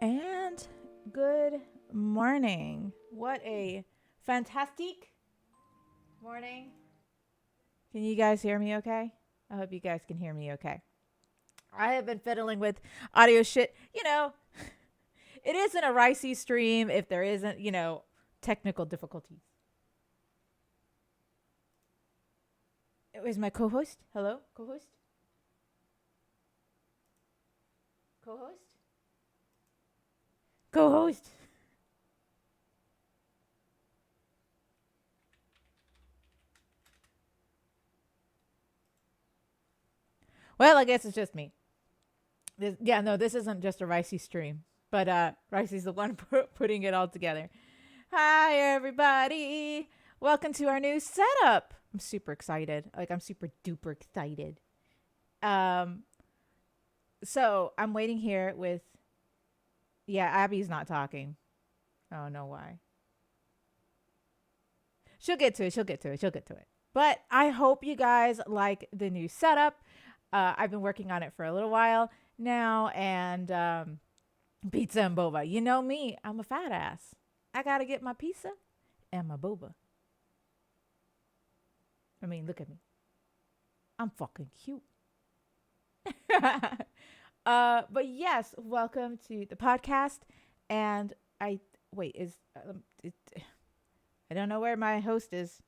And good morning. What a fantastic morning. Can you guys hear me okay? I hope you guys can hear me okay. I have been fiddling with audio shit. It isn't a ricey stream if there isn't, technical difficulties. Is my co host? Hello? Co host? Co host? Co host? Well, I guess it's just me. This isn't just a Ricey stream, but Ricey's the one putting it all together. Hi, everybody. Welcome to our new setup. I'm super excited. I'm super duper excited. Um, so I'm waiting here with. Yeah, Abby's not talking. I don't know why. She'll get to it. She'll get to it. She'll get to it. But I hope you guys like the new setup. I've been working on it for a little while now, and pizza and boba. You know me, I'm a fat ass. I gotta get my pizza and my boba. I mean, look at me. I'm fucking cute. But yes, welcome to the podcast. And I wait is I don't know where my host is.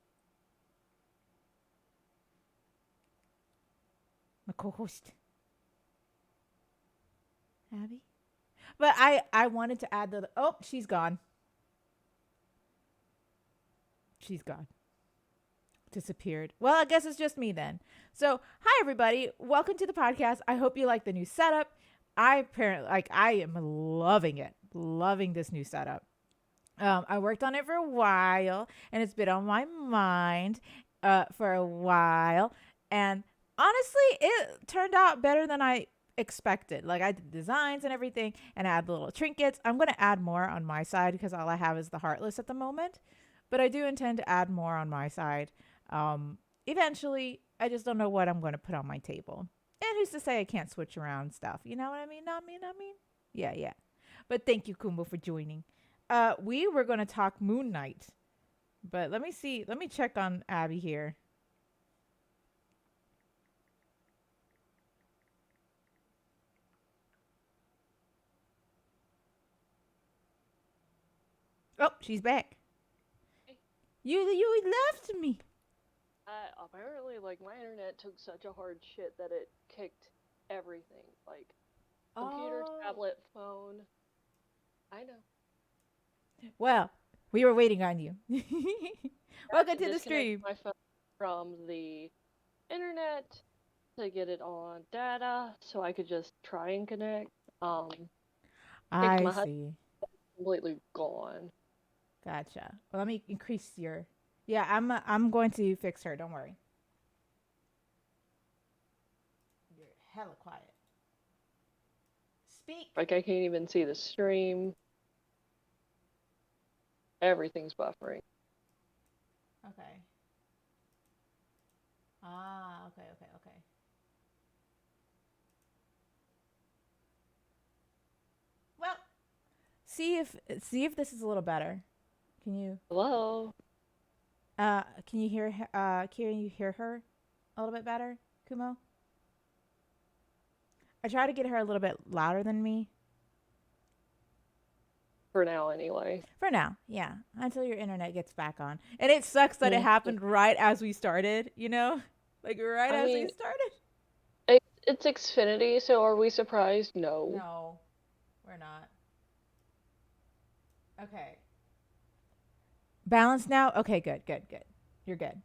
My co-host, Abby. But I wanted to add the oh she's gone. She's gone. Disappeared. Well, I guess it's just me then. So, hi everybody. Welcome to the podcast. I hope you like the new setup. I am loving it. Loving this new setup. I worked on it for a while and it's been on my mind for a while. And honestly, it turned out better than I expected. Like I did designs and everything and add little trinkets. I'm going to add more on my side because all I have is the Heartless at the moment. But I do intend to add more on my side. Eventually, I just don't know what I'm going to put on my table. And who's to say I can't switch around stuff? You know what I mean? Not mean. Yeah, yeah. But thank you, Kumbo, for joining. We were going to talk Moon Knight. But let me see. Let me check on Abby here. Oh, she's back. You left me. Apparently, like, my internet took such a hard shit that it kicked everything. Like, computer, Oh. tablet, phone. I know. Well, we were waiting on you. Welcome to the Disconnect stream. my phone from the internet to get it on data so I could just try and connect. Um, Kicked I my husband see. completely gone. Gotcha. Well, let me increase your. Yeah, I'm going to fix her. Don't worry. You're hella quiet. Speak. Like, I can't even see the stream. Everything's buffering. Okay. Ah, okay, okay, okay. Well, see if this is a little better. Can you Hello? can you hear can you hear her a little bit better, Kumo? I try to get her a little bit louder than me. For now, anyway. For now, yeah. Until your internet gets back on. And it sucks that it Yeah. happened right as we started, you know? Like right I as we mean, started. it's Xfinity, so are we surprised? No. No, we're not. Okay. Balanced now? Okay, good, good, good. You're good.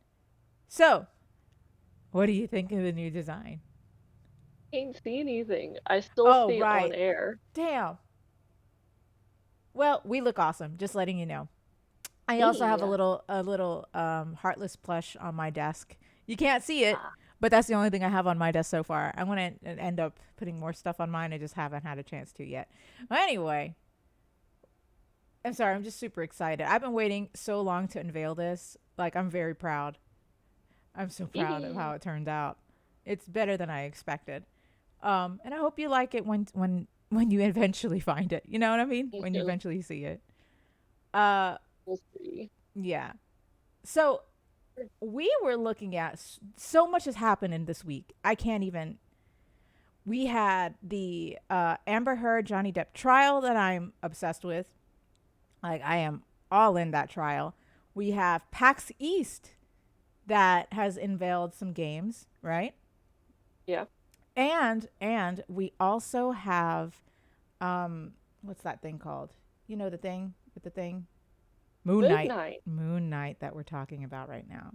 So, what do you think of the new design? Can't see anything. I still Oh, see on right. air. Damn. Well, we look awesome, just letting you know. I also have a Yeah. little heartless plush on my desk. You can't see it, Ah, but that's the only thing I have on my desk so far. I'm gonna end up putting more stuff on mine. I just haven't had a chance to yet. But anyway, I'm sorry. I'm just super excited. I've been waiting so long to unveil this. Like I'm very proud. I'm so proud of how it turned out. It's better than I expected. And I hope you like it when when you eventually find it. You know what I mean? When you Yeah, eventually see it. Uh, we'll see. yeah. So we were looking at so much has happened in this week. I can't even. We had the Amber Heard Johnny Depp trial that I'm obsessed with. Like I am all in that trial. We have PAX East that has unveiled some games, right? Yeah. And we also have what's that thing called? You know the thing with the thing? Moon Moon Knight. Knight. Moon Knight that we're talking about right now.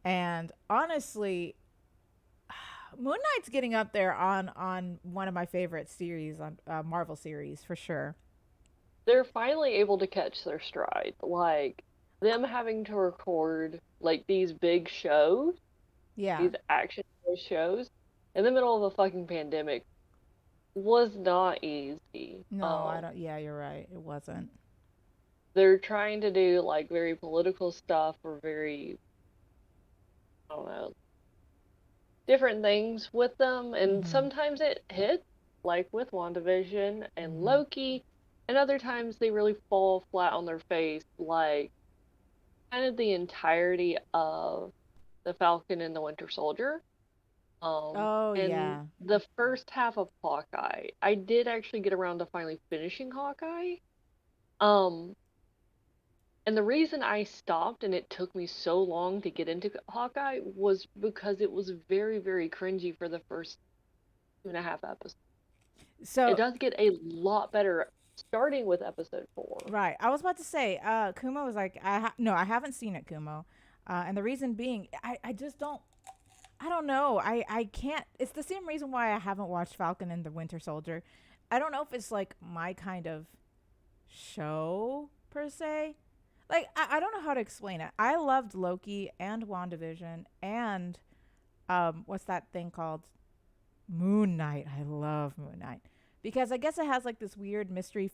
And honestly, Moon Knight's getting up there on one of my favorite series on Marvel series for sure. They're finally able to catch their stride. Like them having to record like these big shows, Yeah. these action shows, in the middle of a fucking pandemic was not easy. No, I don't. Yeah, you're right. It wasn't. They're trying to do like very political stuff or very, I don't know, different things with them, and Mm-hmm. sometimes it hits, like with WandaVision and Mm-hmm. Loki, and other times they really fall flat on their face, like kind of the entirety of the Falcon and the Winter Soldier. Oh And yeah. the first half of Hawkeye, I did actually get around to finally finishing Hawkeye. Um, and the reason I stopped and it took me so long to get into Hawkeye was because it was very, very cringy for the first 2.5 episodes. It So does get a lot better starting with episode 4. right, I was about to say, Kumo was like, no, I haven't seen it, Kumo, and the reason being, I just don't. I don't know. I can't. It's the same reason why I haven't watched Falcon and the Winter Soldier. I don't know if it's like my kind of show per se. Like I don't know how to explain it. I loved Loki and WandaVision and what's that thing called? Moon Knight. I love Moon Knight because I guess it has like this weird mystery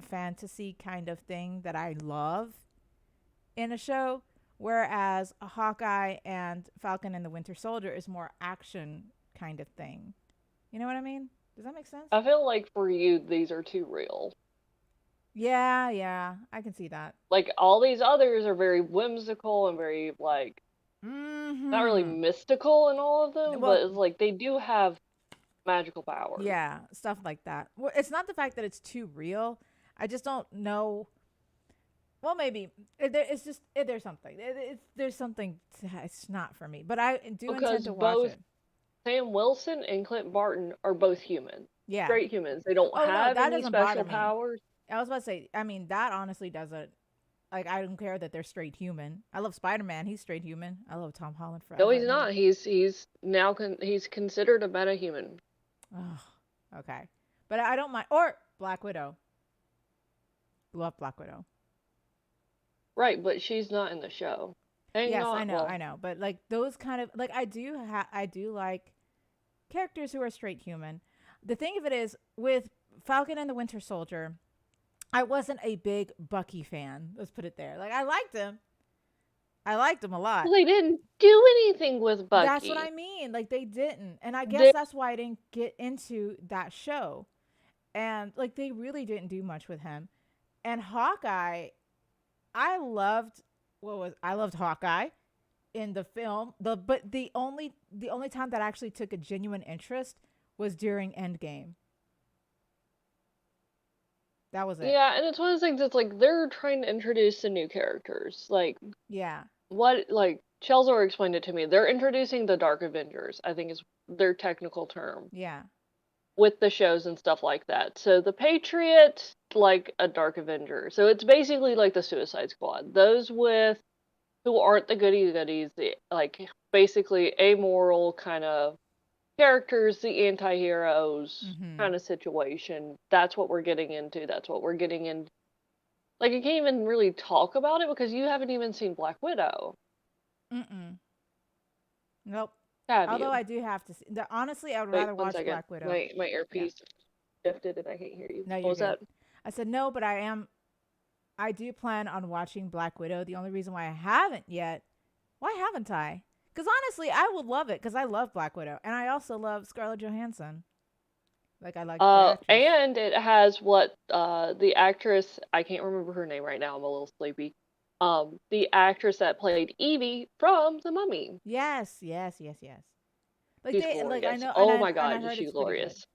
fantasy kind of thing that I love in a show, whereas a Hawkeye and Falcon and the Winter Soldier is more action kind of thing. You know what I mean? Does that make sense? I feel like for you, these are too real. Yeah, yeah, I can see that. Like all these others are very whimsical and very like not really Mm-hmm. mystical in all of them, Well, but it's like they do have magical powers. yeah, stuff like that. Well, it's not the fact that it's too real. I just don't know. Well, maybe it's just there's something. There's something. It's not for me, but I do intend Because to watch both it. Sam Wilson and Clint Barton are both humans. Yeah. Straight humans. They don't Oh no, have that any doesn't bother special me. powers. I was about to say. I mean, that honestly doesn't. Like, I don't care that they're straight human. I love Spider Man. He's straight human. I love Tom Holland No, forever he's and ever. not. He's now he's considered a metahuman. Oh, okay. But I don't mind. Or Black Widow. Love Black Widow. Right, but she's not in the show. Hang Yes, on. I Well, know. But like those kind of like I do like characters who are straight human. The thing of it is with Falcon and the Winter Soldier, I wasn't a big Bucky fan. Let's put it there. Like I liked him. I liked him a lot. they didn't do anything with That's what Bucky. I mean. Like they didn't. And I guess They that's why I didn't get into that show. And like they really didn't do much with him. And Hawkeye, I loved I loved Hawkeye in the film. But the only time that I actually took a genuine interest was during Endgame. That was it. Yeah, and it's one of those things that's like they're trying to introduce the new characters. Like Yeah. what like Chelzor explained it to me. They're introducing the Dark Avengers, I think is their technical term, Yeah. with the shows and stuff like that. So the Patriot, like a Dark Avenger. So it's basically like the Suicide Squad. Those with who aren't the goody goodies, like basically amoral kind of characters, the anti-heroes Mhm. kind of situation. That's what we're getting into. That's what we're getting in. Like I can't even really talk about it because you haven't even seen Black Widow, Mm-mm. Nope. have Although you? I do have to see. Honestly, I would Wait rather one watch second. Black Widow. My Yeah. earpiece shifted and I can't hear you. No, What you're was good. that? I said no, but I am. I do plan on watching Black Widow. The only reason why I haven't yet, why haven't I? Because honestly, I would love it because I love Black Widow and I also love Scarlett Johansson. Like I like the actress. And it has what the actress, I can't remember her name right now, I'm a little sleepy. The actress that played Evie from The Mummy. Yes, yes, yes, yes. Like She's they like I glorious. know Oh my and I God, is heard she it's pretty good. glorious.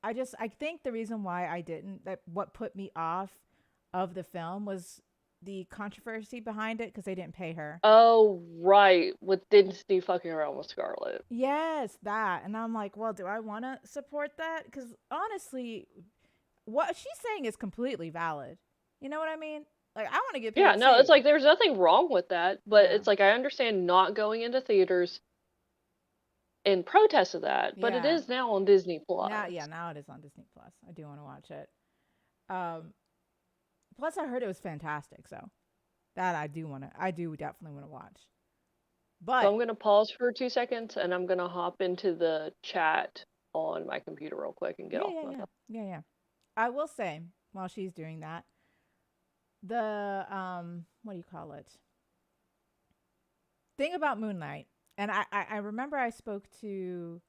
I think the reason why I didn't that what put me off of the film was the controversy behind it because they didn't pay her. Oh, right, with Disney fucking around with Scarlet. Yes, that. And I'm like, well, do I want to support that? Because honestly, what she's saying is completely valid. You know what I mean? Like, I want to get Yeah, paid no, it's too. like there's nothing wrong with that, but Yeah. it's like I understand not going into theaters in protest of that, but it Yeah. is now on Disney Now, yeah, Plus. now it is on Disney Plus. I do want to watch it. Um, Plus, I heard it was fantastic. So that I do definitely want to watch. So But I'm gonna pause for 2 seconds and I'm gonna hop into the chat on my computer real quick and get yeah, off yeah, my yeah, phone. yeah, yeah. I will say while she's doing that, the what do you call it? Thing about Moonlight, and I remember I spoke to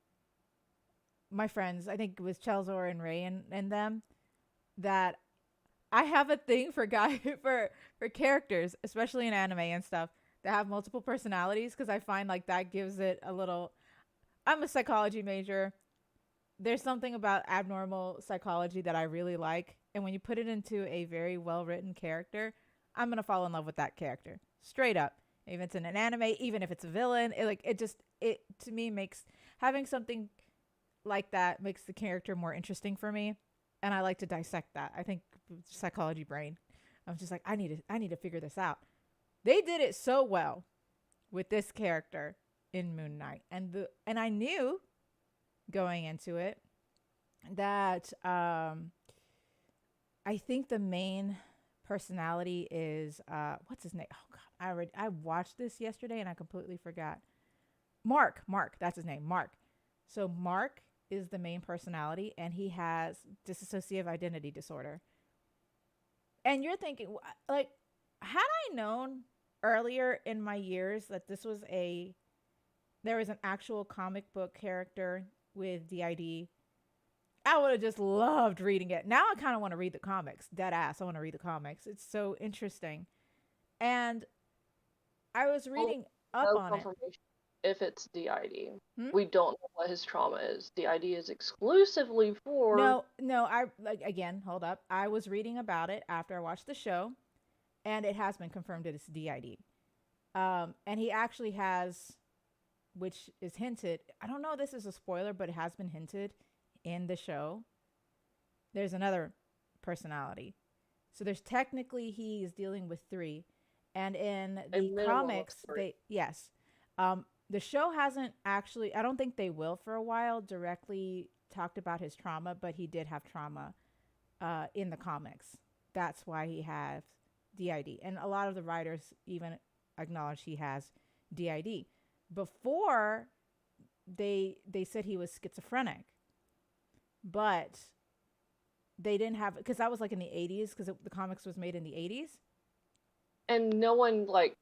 my friends. I think it was Chelzor and Ray and them that I have a thing for guy for characters, especially in anime and stuff, that have multiple personalities because I find like that gives it a little. I'm a psychology major. There's something about abnormal psychology that I really like, and when you put it into a very well written character, I'm gonna fall in love with that character straight up. Even if it's in an anime, even if it's a villain, it just it to me makes having something like that makes the character more interesting for me, and I like to dissect that. I think psychology brain. I'm just like I need to figure this out. They did it so well with this character in Moon Knight, and I knew going into it that I think the main personality is what's his name? Oh God, I watched this yesterday and I completely forgot. Mark, that's his name. Mark. So Mark is the main personality, and he has dissociative identity disorder. And you're thinking, like, had I known earlier in my years that there was an actual comic book character with DID, I would have just loved reading it. Now I kind of want to read the comics. Dead ass. I want to read the comics. It's so interesting. And I was Well, reading up no on it. confirmation if it's DID. Hmm? We don't know what his trauma is. DID is exclusively for. No, no, I like again, hold up. I was reading about it after I watched the show, and it has been confirmed that it's DID. And he actually has, which is hinted. I don't know if this is a spoiler, but it has been hinted in the show. There's another personality. So there's technically he is dealing with three, and in A the minimum of comics, three. they yes, the show hasn't actually. I don't think they will for a while directly talked about his trauma, but he did have trauma in the comics. That's why he has DID, and a lot of the writers even acknowledge he has DID. Before they said he was schizophrenic, but they didn't have because that was like in the 80s because the comics was made in the 80s. And no one, like,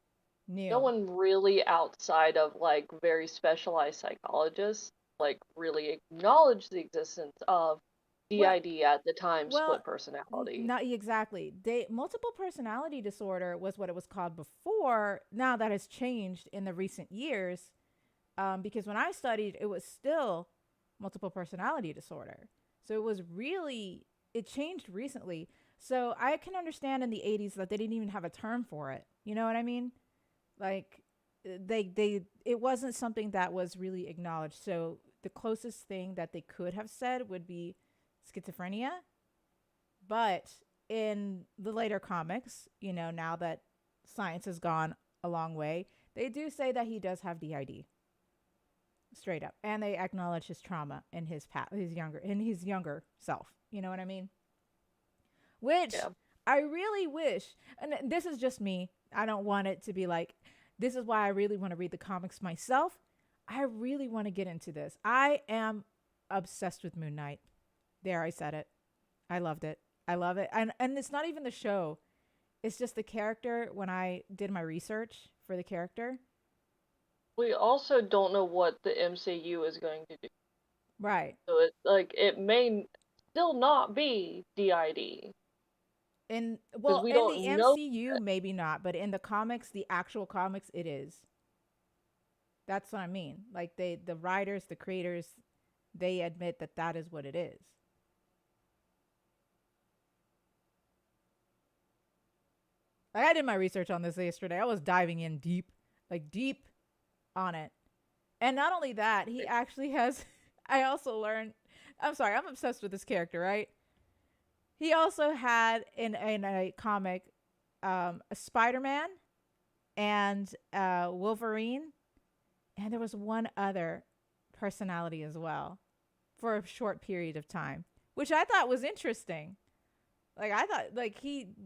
no New. one really outside of, like, very specialized psychologists, like, really acknowledged the existence of Well, DID at the time, well, split personality. not exactly. They multiple personality disorder was what it was called before. Now that has changed in the recent years, because when I studied, it was still multiple personality disorder. So it was really it changed recently. So I can understand in the 80s that they didn't even have a term for it. You know what I mean? Like they it wasn't something that was really acknowledged. So the closest thing that they could have said would be schizophrenia. But in the later comics, you know, now that science has gone a long way, they do say that he does have DID straight up, and they acknowledge his trauma in his younger self. You know what I mean? Which Yeah. I really wish, and this is just me. I don't want it to be like this is why I really want to read the comics myself. I really want to get into this. I am obsessed with Moon Knight. There, I said it. I loved it. I love it. And it's not even the show. It's just the character when I did my research for the character. We also don't know what the MCU is going to do. Right. So it's like it may still not be DID because we In the don't know. MCU maybe not, but in the comics, the actual comics it is. That's what I mean. Like the writers, the creators, they admit that that is what it is. Like I did my research on this yesterday. I was diving in deep, like deep on it. And not only that, he actually has I also learned I'm sorry, I'm obsessed with this character, right? He also had in a comic a Spider-Man and Wolverine, and there was one other personality as well for a short period of time, which I thought was interesting. Like I thought, like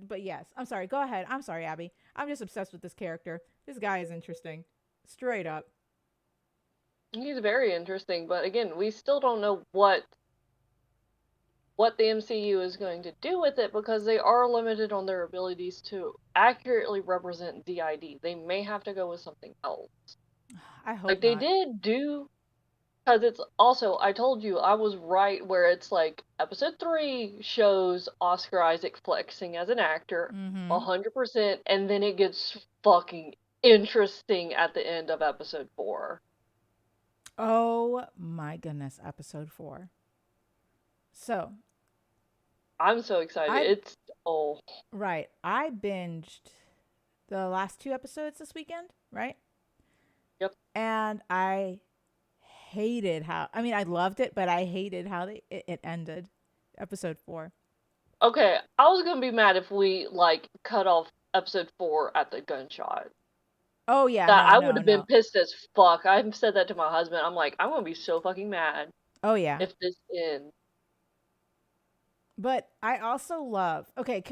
but yes, I'm sorry. Go ahead. I'm sorry, Abby. I'm just obsessed with this character. This guy is interesting, straight up. He's very interesting, but again, we still don't know what the MCU is going to do with it because they are limited on their abilities to accurately represent DID. They may have to go with something else. I hope Like they not. did do, because it's also, I told you I was right where it's like episode 3 shows Oscar Isaac flexing as an actor Mm-hmm. 100%, and then it gets fucking interesting at the end of episode 4. Oh my goodness, episode 4. So I'm so excited. I It's oh right, I binged the last 2 episodes this weekend, right? yep. And I hated how. I mean, I loved it, but I hated how it ended. Episode 4. Okay, I was gonna be mad if we like cut off episode 4 at the gunshot. Oh yeah, That no, I would no, have been no. pissed as fuck. I've said that to my husband. I'm like, I'm gonna be so fucking mad Oh yeah. if this ends. But I also love. Okay,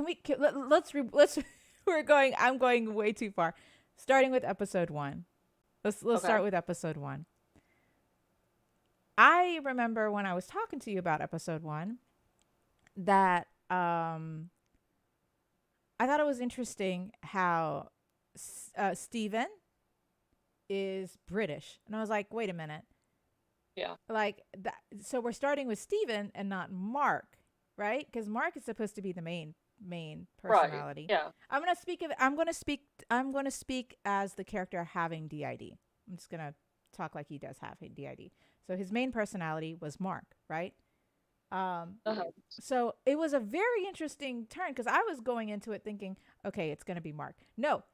let's we're going. I'm going way too far. Starting with episode 1. Let's Okay. start with episode 1. I remember when I was talking to you about episode 1 that I thought it was interesting how Steven is British. And I was like, wait a minute. Yeah. Like that, so we're starting with Steven and not Mark, right? Because Mark is supposed to be the main Right. personality. Yeah. I'm gonna speak as the character having DID. I'm just gonna talk like he does have DID. So his main personality was Mark, right? Um, Uh-huh. so it was a very interesting turn because I was going into it thinking, okay, it's gonna be Mark. No,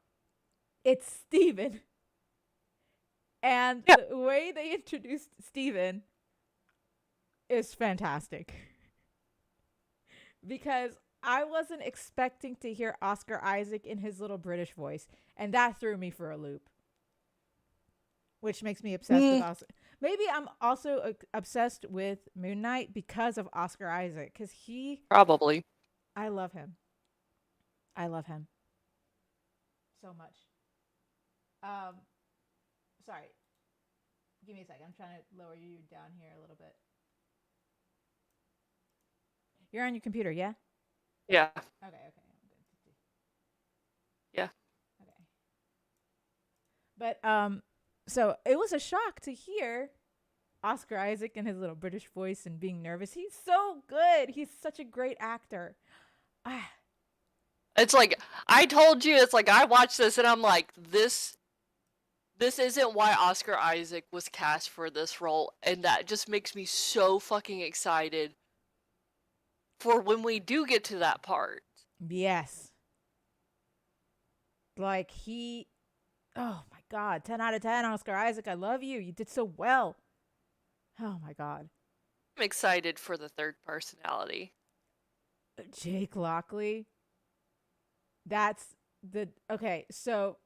it's Steven. And Yeah. the way they introduced Steven is fantastic. Because I wasn't expecting to hear Oscar Isaac in his little British voice, and that threw me for a loop. Which makes me obsessed with Oscar. Maybe I'm also obsessed with Moon Knight because of Oscar Isaac, because Probably. I love him. I love him so much. Um, sorry, give me a second. I'm trying to lower you down here a little bit. You're on your computer, yeah? Yeah. Okay. Yeah. Okay. But so it was a shock to hear Oscar Isaac in his little British voice and being nervous. He's so good. He's such a great actor. Ah, It's like I told you. It's like I watched this and I'm like, this isn't why Oscar Isaac was cast for this role, and that just makes me so fucking excited for when we do get to that part. yes. Like oh my God, 10 out of 10, Oscar Isaac. I love you. You did so well. Oh my God. I'm excited for the third personality. Jake Lockley. That's okay. So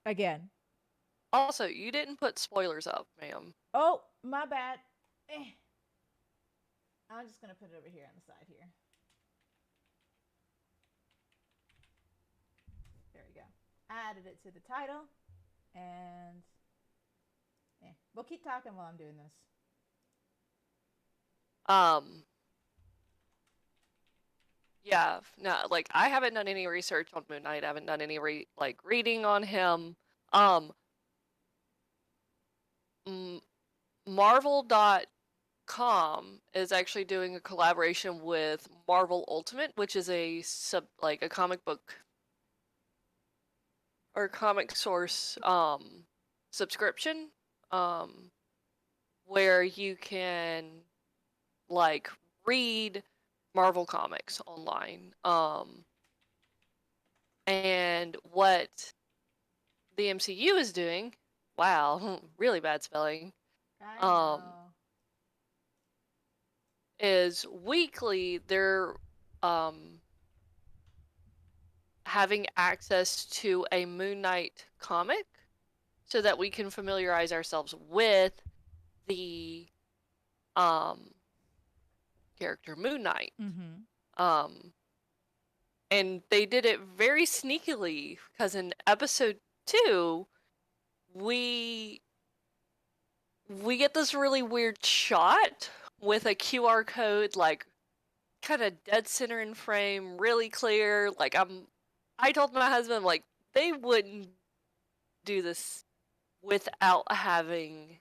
again, Also, you didn't put spoilers up, ma'am. oh, my bad. I'm just going to put it over here on the side here. There we go. I added it to the title. And we'll keep talking while I'm doing this. Yeah, no, like I haven't done any research on Moon Knight. I haven't done any reading on him. Marvel is actually doing a collaboration with Marvel Ultimate, which is a comic book or comic source subscription where you can like read Marvel comics online. And what the MCU is doing, wow, really bad spelling, I um, know. is weekly they're um, having access to a Moon Knight comic so that we can familiarize ourselves with the um, character Moon Knight. Mm-hmm. Um, and they did it very sneakily because in episode 2, we get this really weird shot with a QR code, like kind of dead center in frame, really clear. I told my husband, like, they wouldn't do this without having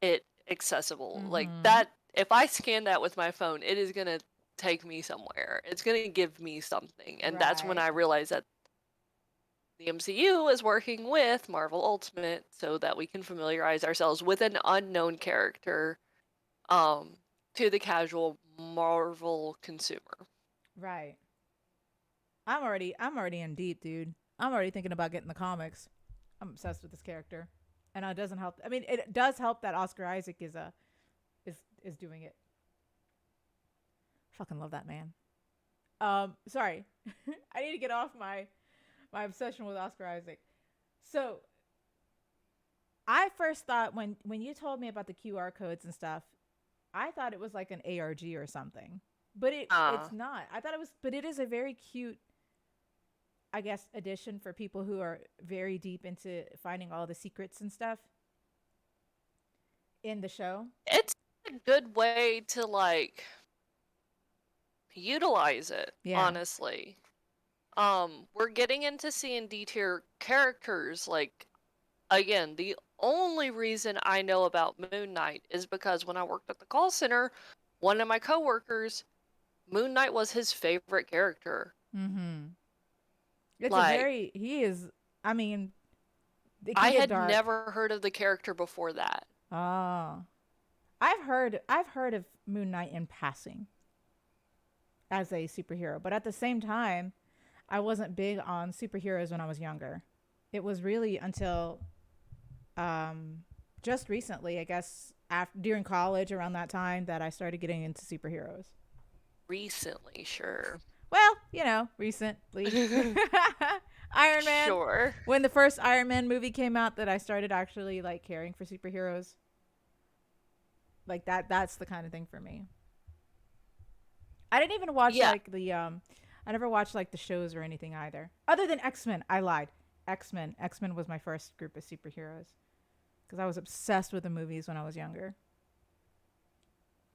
it accessible. Like Mm-hmm. that, if I scan that with my phone, it is gonna take me somewhere. It's gonna give me something, and that's when Right. I realized that the MCU is working with Marvel Ultimate so that we can familiarize ourselves with an unknown character um, to the casual Marvel consumer. Right. I'm already in deep, dude. I'm already thinking about getting the comics. I'm obsessed with this character. And it doesn't help. I mean, it does help that Oscar Isaac is doing it. Fucking love that man. Sorry. I need to get off my obsession with Oscar Isaac. So, I first thought when you told me about the QR codes and stuff, I thought it was like an ARG or something. But Uh, it's not. I thought it was, but it is a very cute, I guess, addition for people who are very deep into finding all the secrets and stuff in the show. it's a good way to like utilize it, Yeah. honestly. We're getting into C and D tier characters. Like, again, the only reason I know about Moon Knight is because when I worked at the call center, one of my coworkers, Moon Knight was his favorite character. Mm-hmm. It's a Like, very he is. I mean, it can I get had dark. never heard of the character before that. Oh, I've heard of Moon Knight in passing as a superhero, but at the same time, I wasn't big on superheroes when I was younger. It was really until um, just recently, I guess, after during college around that time that I started getting into superheroes. Recently, sure. Well, recently. Iron Man. Sure. When the first Iron Man movie came out, that I started actually like caring for superheroes. Like that's the kind of thing for me. I didn't even watch Yeah. like I never watched like the shows or anything either. Other than X-Men, I lied. X-Men. X-Men was my first group of superheroes because I was obsessed with the movies when I was younger.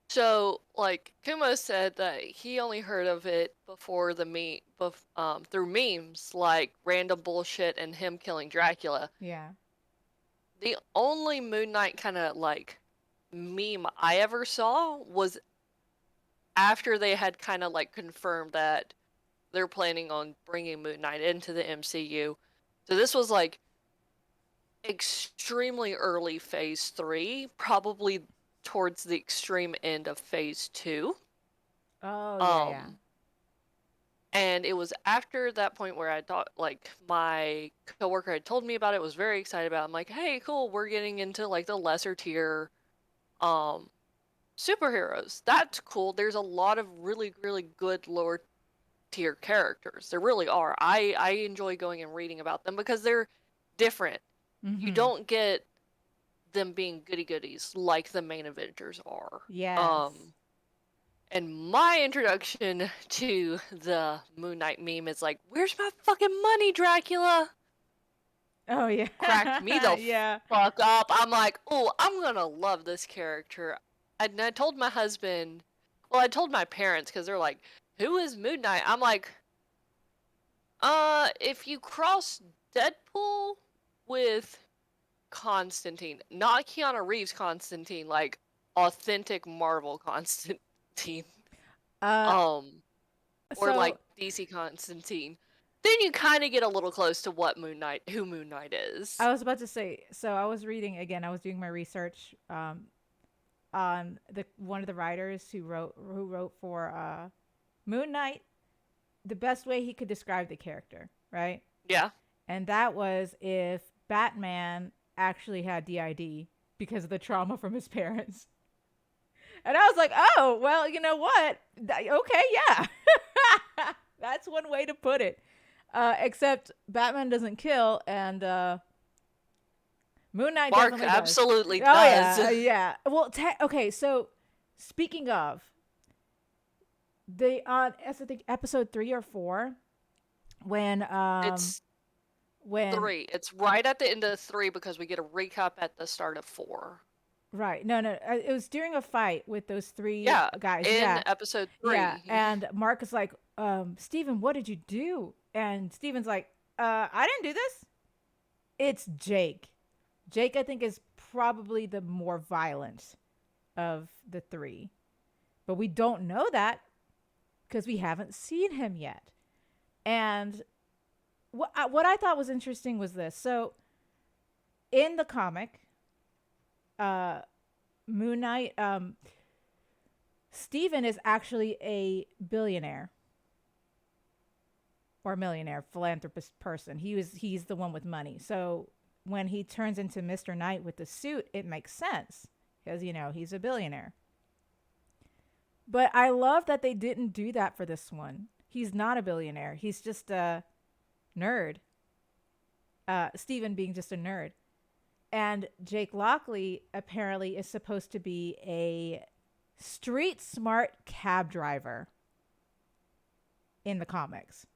So, like Kumo said that he only heard of it before through memes like random bullshit and him killing Dracula. Yeah. The only Moon Knight kind of like meme I ever saw was after they had kind of like confirmed that they're planning on bringing Moon Knight into the MCU. So this was like extremely early phase 3, probably towards the extreme end of phase 2. Oh yeah, yeah. Um and it was after that point where I thought like my coworker had told me about it, was very excited about it. I'm like, "Hey, cool, we're getting into like the lesser tier um superheroes. That's cool. There's a lot of really really good lower tier characters. There really are. I enjoy going and reading about them because they're different. You Mm-hmm. don't get them being goody goodies like the main Avengers are. Yes. Um, and my introduction to the Moon Knight meme is like, "Where's my fucking money, Dracula?" Oh yeah. Cracked me the Yeah. fuck up. I'm like, "Oh, I'm gonna love this character." And I told my husband, well, I told my parents because they're like, "Who is Moon Knight?" I'm like, if you cross Deadpool with Constantine, not Keanu Reeves Constantine, like authentic Marvel Constantine, Uh, or like so DC Constantine, then you kind of get a little close to what who Moon Knight is. I was about to say. So I was reading again. I was doing my research on the one of the writers who wrote for Moon Knight. The best way he could describe the character, right? Yeah. And that was if Batman actually had DID because of the trauma from his parents. And I was like, oh, well, you know what? Okay, yeah. That's one way to put it. Except Batman doesn't kill, and Moon Knight Mark definitely does. absolutely Oh, does. yeah, yeah. Well, okay, so speaking of, they on I think episode 3 or 4, when It's when 3. It's right at the end of 3 because we get a recap at the start of 4. right, no, it was during a fight with those three Yeah, guys. in Yeah, episode yeah, 3. and Mark is like, Steven, what did you do? And Steven's like, I didn't do this. It's Jake. Jake, I think, is probably the more violent of the 3, but we don't know that because we haven't seen him yet. And what I thought was interesting was this. So in the comic, uh, Moon Knight, Steven is actually a billionaire or millionaire philanthropist person. He's the one with money. So when he turns into Mr. Knight with the suit, it makes sense because he's a billionaire. But I love that they didn't do that for this one. He's not a billionaire. He's just a nerd. Steven being just a nerd. And Jake Lockley apparently is supposed to be a street smart cab driver in the comics,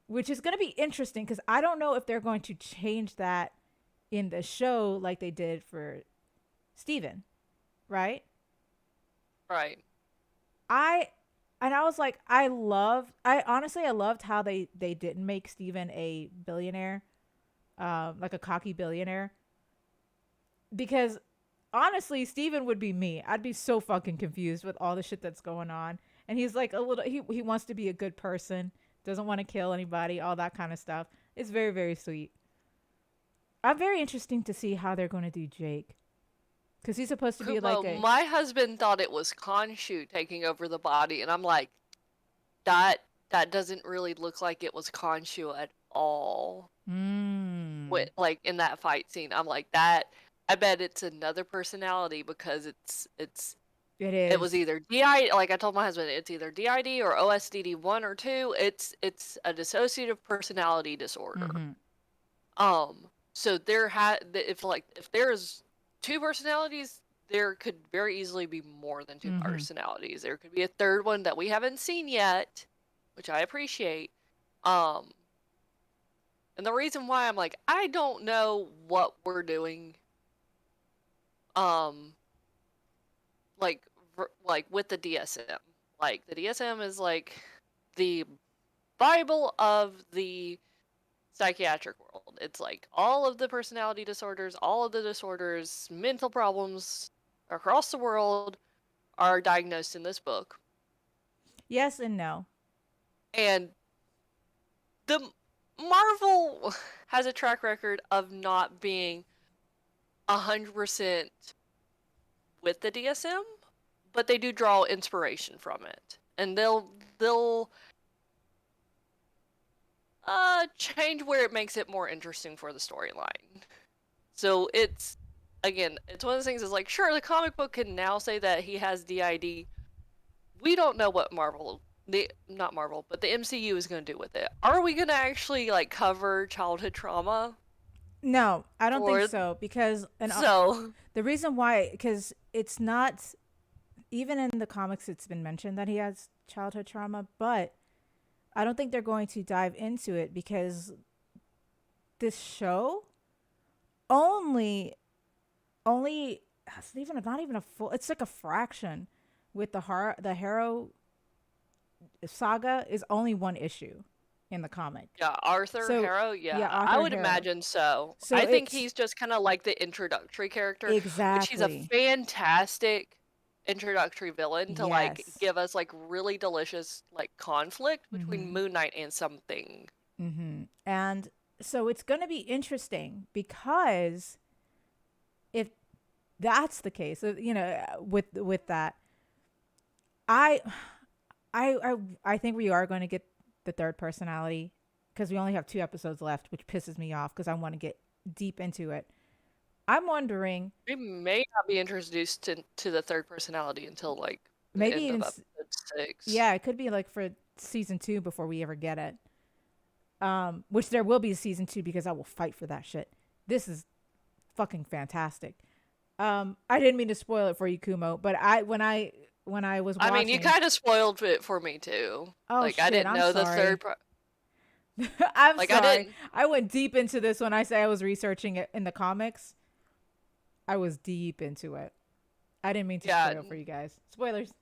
which is going to be interesting because I don't know if they're going to change that in the show like they did for Steven, right? Right. I was like, I loved how they didn't make Steven a billionaire, like a cocky billionaire, because honestly, Steven would be me. I'd be so fucking confused with all the shit that's going on. And he's like he wants to be a good person, doesn't want to kill anybody, all that kind of stuff. It's very, very sweet. I'm very interesting to see how they're going to do Jake. Because he's supposed to be like Kubo, my husband thought it was Khonshu taking over the body, and I'm like, that doesn't really look like it was Khonshu at all. With, like, in that fight scene, I'm like, that, I bet it's another personality because it is. It was either DID, like I told my husband, it's either DID or OSDD 1 or 2. It's a dissociative personality disorder. So if there's 2 personalities, there could very easily be more than 2 personalities. There could be a third one that we haven't seen yet, which I appreciate. And the reason why I'm like, I don't know what we're doing, like with the DSM. Like, the DSM is like the Bible of the psychiatric world. It's like all of the personality disorders, all of the disorders, mental problems across the world are diagnosed in this book. Yes and no. And the Marvel has a track record of not being 100% with the DSM, but they do draw inspiration from it. And they'll change where it makes it more interesting for the storyline. So it's one of those things is like, sure, the comic book can now say that he has DID. We don't know what not Marvel, but the MCU is going to do with it. Are we going to actually like cover childhood trauma? No, I don't think so, because the reason why, because it's not, even in the comics it's been mentioned that he has childhood trauma, but I don't think they're going to dive into it because this show only it's not even a full, it's like a fraction with the Harrow saga is only 1 issue. in the comic. Yeah, Arthur So Harrow. Yeah, I Arthur would Harrow. imagine so. So I think it's he's just kind of like the introductory character, which he's a exactly. fantastic introductory villain to like Yes. give us like really delicious like conflict between Mm-hmm. Moon Knight and something. Mm-hmm. And so it's going to be interesting because if that's the case, you know, with that, I, I think we are going to get the third personality because we only have 2 episodes left, which pisses me off because I want to get deep into it. I'm wondering, We may not be introduced to the third personality until like the maybe end even, of episode 6. yeah, it could be like for season 2 before we ever get it. Which there will be a season 2 because I will fight for that shit. This is fucking fantastic. I didn't mean to spoil it for you, Kumo, but when I was watching, I mean, you kind of spoiled it for me too. oh Like shit, I didn't I'm know the sorry. third. I'm Like sorry. I went deep into this when I say I was researching it in the comics. I was deep into it. I didn't mean to spoil for you guys. Spoilers.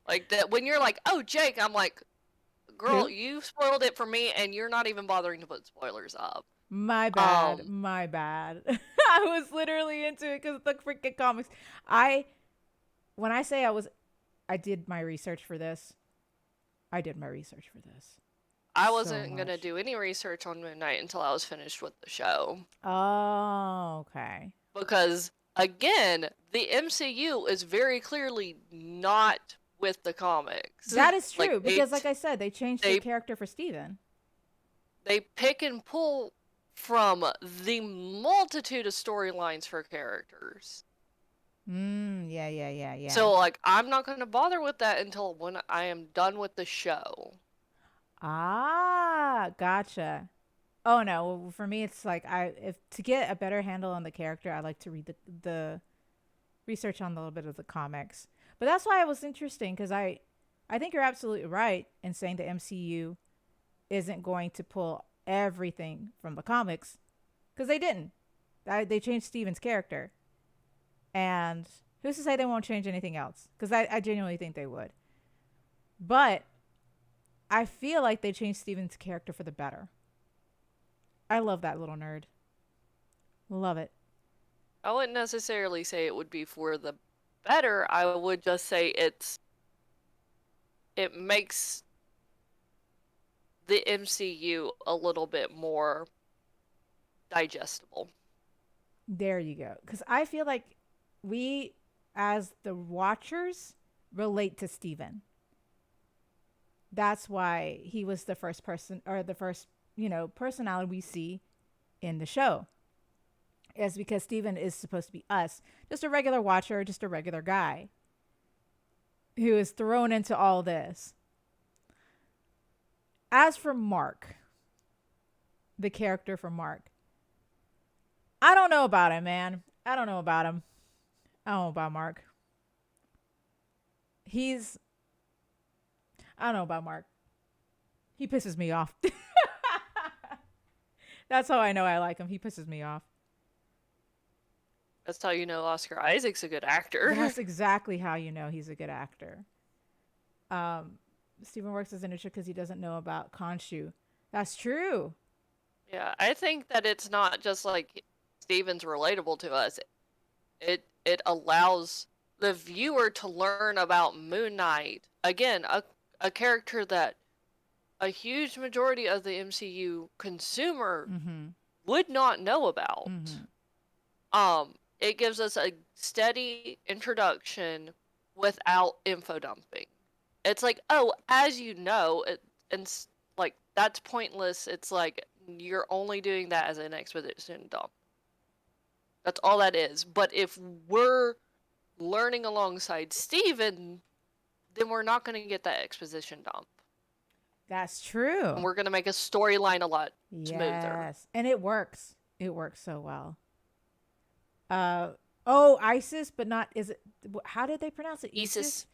Like that when you're like, "Oh, Jake," I'm like, "Girl, Who? you spoiled it for me, and you're not even bothering to put spoilers up." My bad. My bad. I was literally into it because of the freaking comics. When I say I did my research for this. I did my research for this. I So wasn't gonna much. do any research on Moon Knight until I was finished with the show. Oh, okay. Because again, the MCU is very clearly not with the comics. That is true Like because, like I said, they changed the they character for Steven. they pick and pull from the multitude of storylines for characters. Yeah. So like I'm not gonna bother with that until when I am done with the show. Ah, gotcha. Oh no, well, for me it's like if to get a better handle on the character, I like to read the research on a little bit of the comics. But that's why it was interesting because I think you're absolutely right in saying the MCU isn't going to pull everything from the comics because they didn't. They changed Steven's character, and who's to say they won't change anything else? Because I genuinely think they would. But I feel like they changed Steven's character for the better. I love that little nerd. Love it. I wouldn't necessarily say it would be for the better. I would just say it makes the MCU a little bit more digestible. There you go. Because I feel like we, as the watchers, relate to Steven. That's why he was the first person or the first, personality we see in the show. Is because Steven is supposed to be us, just a regular watcher, just a regular guy who is thrown into all this. As for Mark, the character for Mark, I don't know about him, man. I don't know about him. I don't know about Mark. I don't know about Mark. He pisses me off. That's how I know I like him. He pisses me off. That's how you know Oscar Isaac's a good actor. That's exactly how you know he's a good actor. Steven works as an intro because he doesn't know about Khonshu. That's true. Yeah, I think that it's not just like Steven's relatable to us. It allows the viewer to learn about Moon Knight. Again, a character that a huge majority of the MCU consumer would not know about. It gives us a steady introduction without info dumping. It's like, oh, as you know, and like that's pointless. It's like you're only doing that as an exposition dump. That's all that is. But if we're learning alongside Steven, then we're not going to get that exposition dump. That's true. And we're going to make a storyline a lot smoother. Yes. And it works. It works so well. Isis, but not, is it, how did they pronounce it? Isis.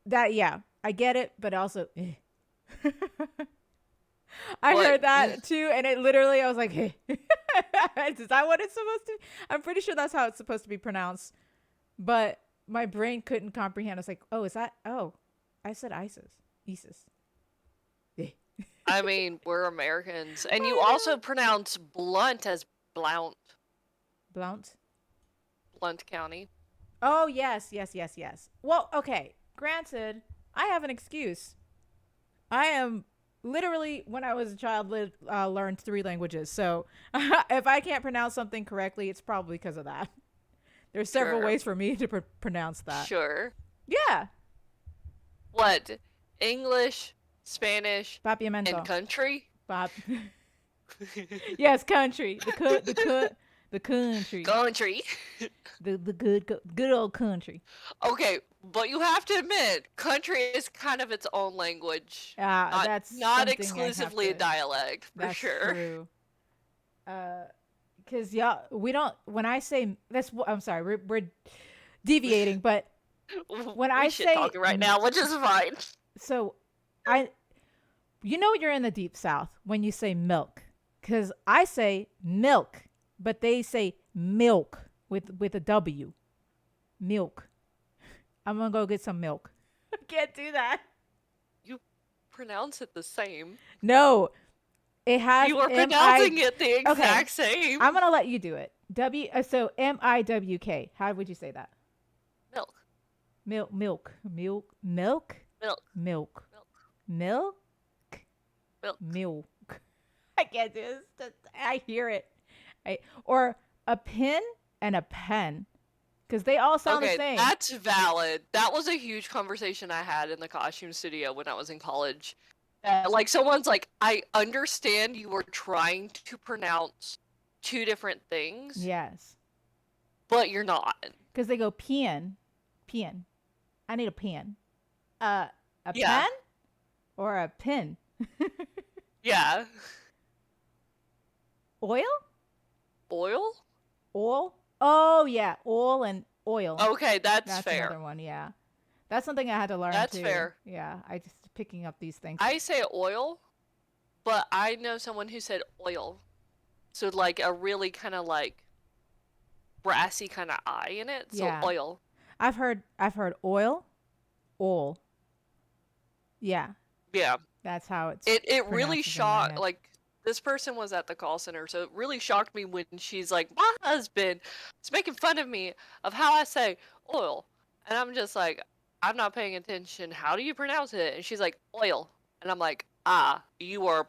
That, yeah, I get it, but also, I heard that too, and it literally, I was like, hey, is that what it's supposed to be? I'm pretty sure that's how it's supposed to be pronounced, but my brain couldn't comprehend. I was like, I said Isis. I mean, we're Americans. And you I also know. pronounce Blunt as Blount. Blount. Blunt County. Oh, yes, yes, yes, yes. Well, okay. Granted, I have an excuse. I am literally, when I was a child, learned 3 languages. So if I can't pronounce something correctly, it's probably because of that. There's several Sure. ways for me to pronounce that. Sure. Yeah. What? English, Spanish, and Papiamento. country? Bob. Yes, country. The country. Country. The good old country. Okay, but you have to admit, country is kind of its own language. That's Not something I have exclusively a to- dialect, for That's sure. true. Because y'all, we don't. When I say that's, I'm sorry, we're deviating, but when I We shit say- talking right now, which is fine. so you're in the deep south when you say milk, because I say milk, but they say milk with a W, milk. I'm gonna go get some milk. I can't do that. You pronounce it the same. No, it has. You are M-I- pronouncing it the exact same. I'm gonna let you do it. So MIWK. How would you say that? Milk. Milk. Milk. Milk. Milk. Milk. I can't do this. I hear it. Or a pin and a pen, because they all sound the Okay, same. that's valid. That was a huge conversation I had in the costume studio when I was in college. Like, someone's like, I understand you were trying to pronounce 2 different things, Yes, but you're not. because they go pen. I need a pen. A Yeah. pen or a pin. Yeah. Oil. Oil? Oh yeah, oil and oil. Okay, that's That's fair. another one. Yeah, that's something I had to learn. That's too. fair. Yeah, I just picking up these things. I say oil, but I know someone who said oil. So, like, a really kind of, like, brassy kind of I in it. So, Yeah. oil. I've heard oil. Yeah, Yeah. that's how it's. It really pronounces in my shocked, head. like, this person was at the call center, so it really shocked me when she's like, my husband is making fun of me of how I say oil. And I'm just like, I'm not paying attention. How do you pronounce it? And she's like, oil. And I'm like, you are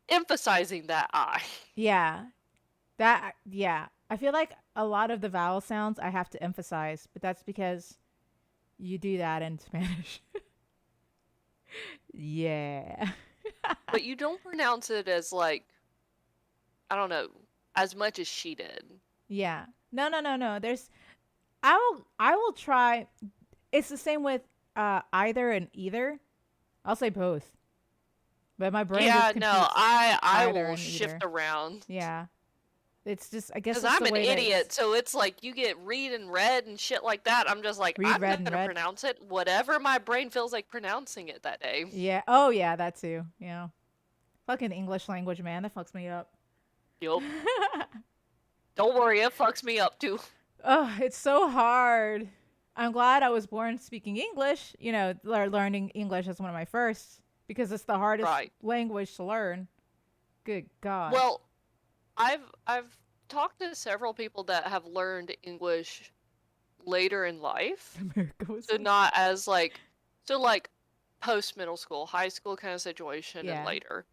emphasizing that I. Yeah, I feel like a lot of the vowel sounds I have to emphasize, but that's because you do that in Spanish. Yeah. But you don't pronounce it as, like, I don't know, as much as she did. Yeah. No. I will try. It's the same with either and either. I'll say both. But my brain Yeah, just no, computes I either will and shift either. around. Yeah. It's just, I guess Because it's I'm the an way that idiot, so it's like you get read and read and shit like that. I'm just like, Read, I'm read, and gonna read. pronounce it whatever my brain feels like pronouncing it that day. Yeah. Oh yeah, that too. Yeah. Fucking English language, man. That fucks me up. Yup. Don't worry, it fucks me up too. Oh, it's so hard. I'm glad I was born speaking English, learning English as one of my first, because it's the hardest Right. language to learn. Good God. Well, I've talked to several people that have learned English later in life. America was So not as like post middle school, high school kind of situation Yeah. and later.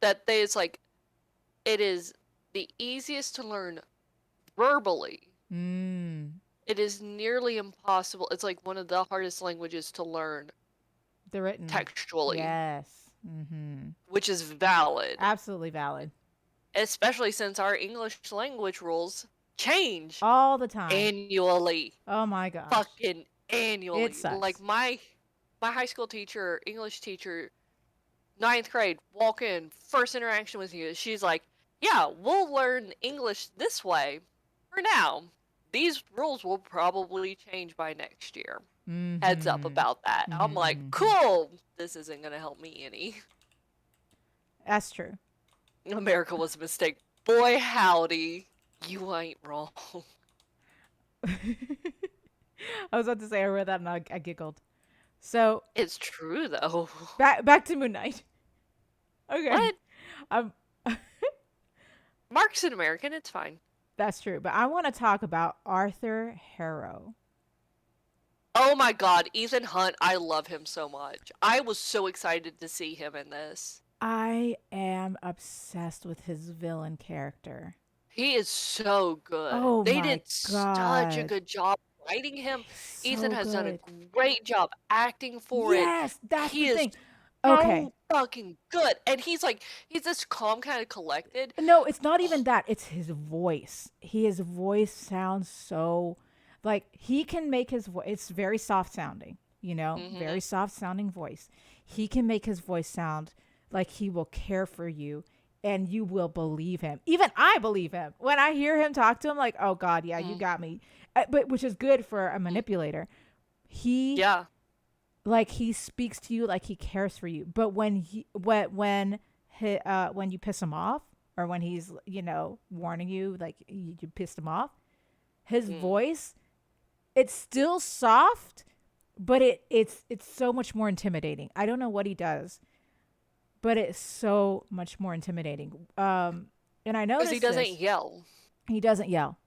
That it's like it is the easiest to learn verbally. It is nearly impossible. It's like one of the hardest languages to learn the written. textually, Yes. Mm-hmm. which is valid, Absolutely valid. especially since our English language rules change All the time. annually. Oh my gosh. Fucking annually. It sucks. Like my high school teacher, English teacher, 9th grade, walk in, first interaction with you, she's like, yeah, we'll learn English this way for now. These rules will probably change by next year. Heads up Mhm. about that. I'm like, Mhm. cool. This isn't gonna help me any. That's true. America was a mistake. Boy, howdy, you ain't wrong. I was about to say I read that and I giggled. So It's true though. back to Moon Knight. Okay. What? Um, Mark's an American. It's fine. that's true. But I want to talk about Arthur Harrow. Oh my God, Ethan Hunt. I love him so much. I was so excited to see him in this. I am obsessed with his villain character. He is so good. Oh They my did such a God. good job writing him. He's Ethan so has done a good. great job acting for it. Yes, that's He the is thing. so Okay. fucking good. And he's this calm, kind of collected. No, it's not even that. It's his voice. His voice sounds so like he can make his voice. It's very soft sounding, very soft sounding voice. He can make his voice sound like he will care for you and you will believe him. Even I believe him. When I hear him talk to him, like, oh God, yeah, you got me. But which is good for a manipulator. He Yeah. like he speaks to you like he cares for you. But when when you piss him off or when he's warning you like you pissed him off, his voice, it's still soft, but it's so much more intimidating. I don't know what he does, but it's so much more intimidating. And I noticed Because he doesn't this. yell. He doesn't yell,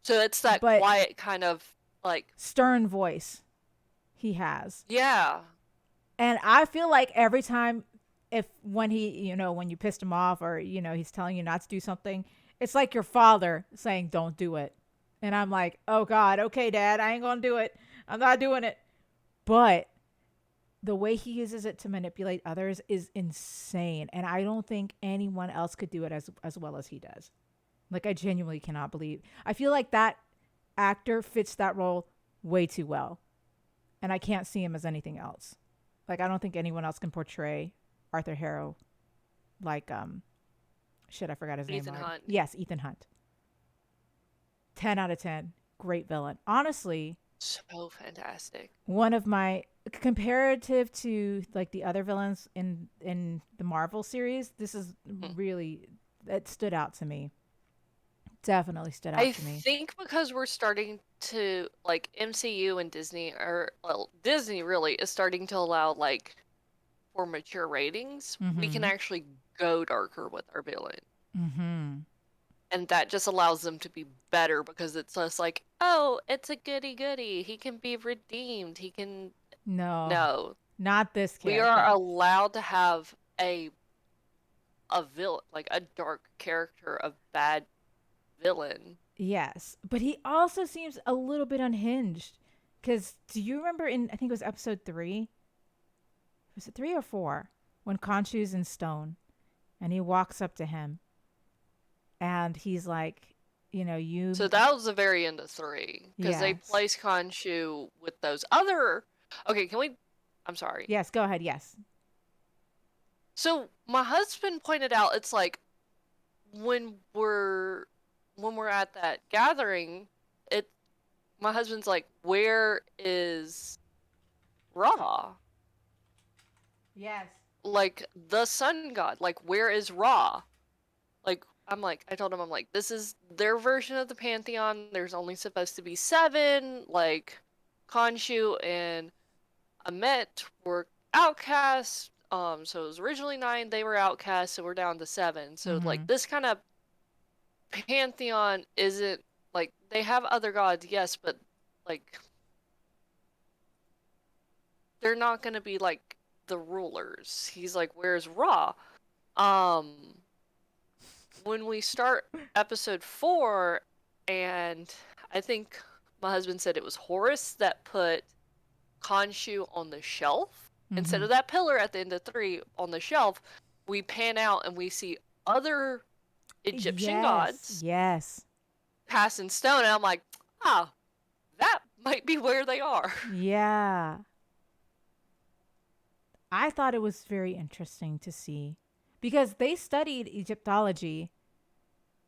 So it's that but quiet kind of stern voice he has. yeah. And I feel like every time when he, when you pissed him off or, he's telling you not to do something, it's like your father saying, don't do it. And I'm like, oh God, okay, Dad, I ain't going to do it. I'm not doing it. But the way he uses it to manipulate others is insane. And I don't think anyone else could do it as well as he does. Like, I genuinely cannot believe. I feel like that actor fits that role way too well. And I can't see him as anything else. Like, I don't think anyone else can portray Arthur Harrow like, I forgot his name. Ethan Hunt. Yes, Ethan Hunt. 10 out of 10. Great villain. Honestly, So fantastic. one of my, comparative to, like, the other villains in the Marvel series, this is really, it stood out to me. Definitely stood out to me. I think because we're starting to, MCU and Disney Disney really is starting to allow, for mature ratings, we can actually go darker with our villain. Mm-hmm. And that just allows them to be better because it's less like, oh, it's a goody-goody. He can be redeemed. He can... No. Not this character. We are allowed to have a villain, a dark character, a bad villain. Yes, but he also seems a little bit unhinged. Because do you remember I think it was episode 3? Was it 3 or 4? When Khonshu's in stone and he walks up to him and he's like, you... So that was the very end of 3. Because they placed Khonshu with those other... Okay, can we... I'm sorry. Yes, go ahead, yes. So my husband pointed out, it's like, when we're at that gathering, my husband's like, where is Ra? Yes. The sun god, where is Ra? I told him, this is their version of the Pantheon. There's only supposed to be 7. Khonshu and Ammit were outcasts. So it was originally 9. They were outcasts, so we're down to 7. So this kind of Pantheon isn't they have other gods, yes, but they're not gonna be the rulers. He's like, where's Ra? When we start episode 4, and I think my husband said it was Horus that put Khonshu on the shelf instead of that pillar at the end of 3 on the shelf. We pan out and we see other Egyptian gods. Yes. Cast in stone, and I'm like, that might be where they are. Yeah. I thought it was very interesting to see because they studied Egyptology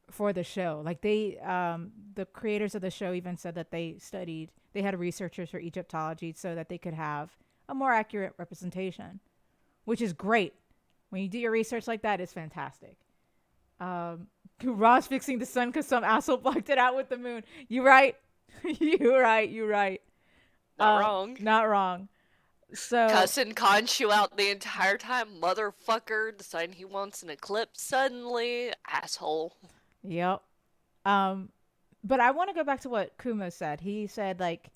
for the show. The creators of the show even said that they had researchers for Egyptology so that they could have a more accurate representation, which is great. When you do your research like that, it's fantastic. Ra's fixing the sun because some asshole blocked it out with the moon. You right. You right. Not wrong. Not wrong. So Cussing Khonshu out the entire time, motherfucker, deciding he wants an eclipse suddenly, asshole. yep. Um, but I want to go back to what Kumo said. He said like,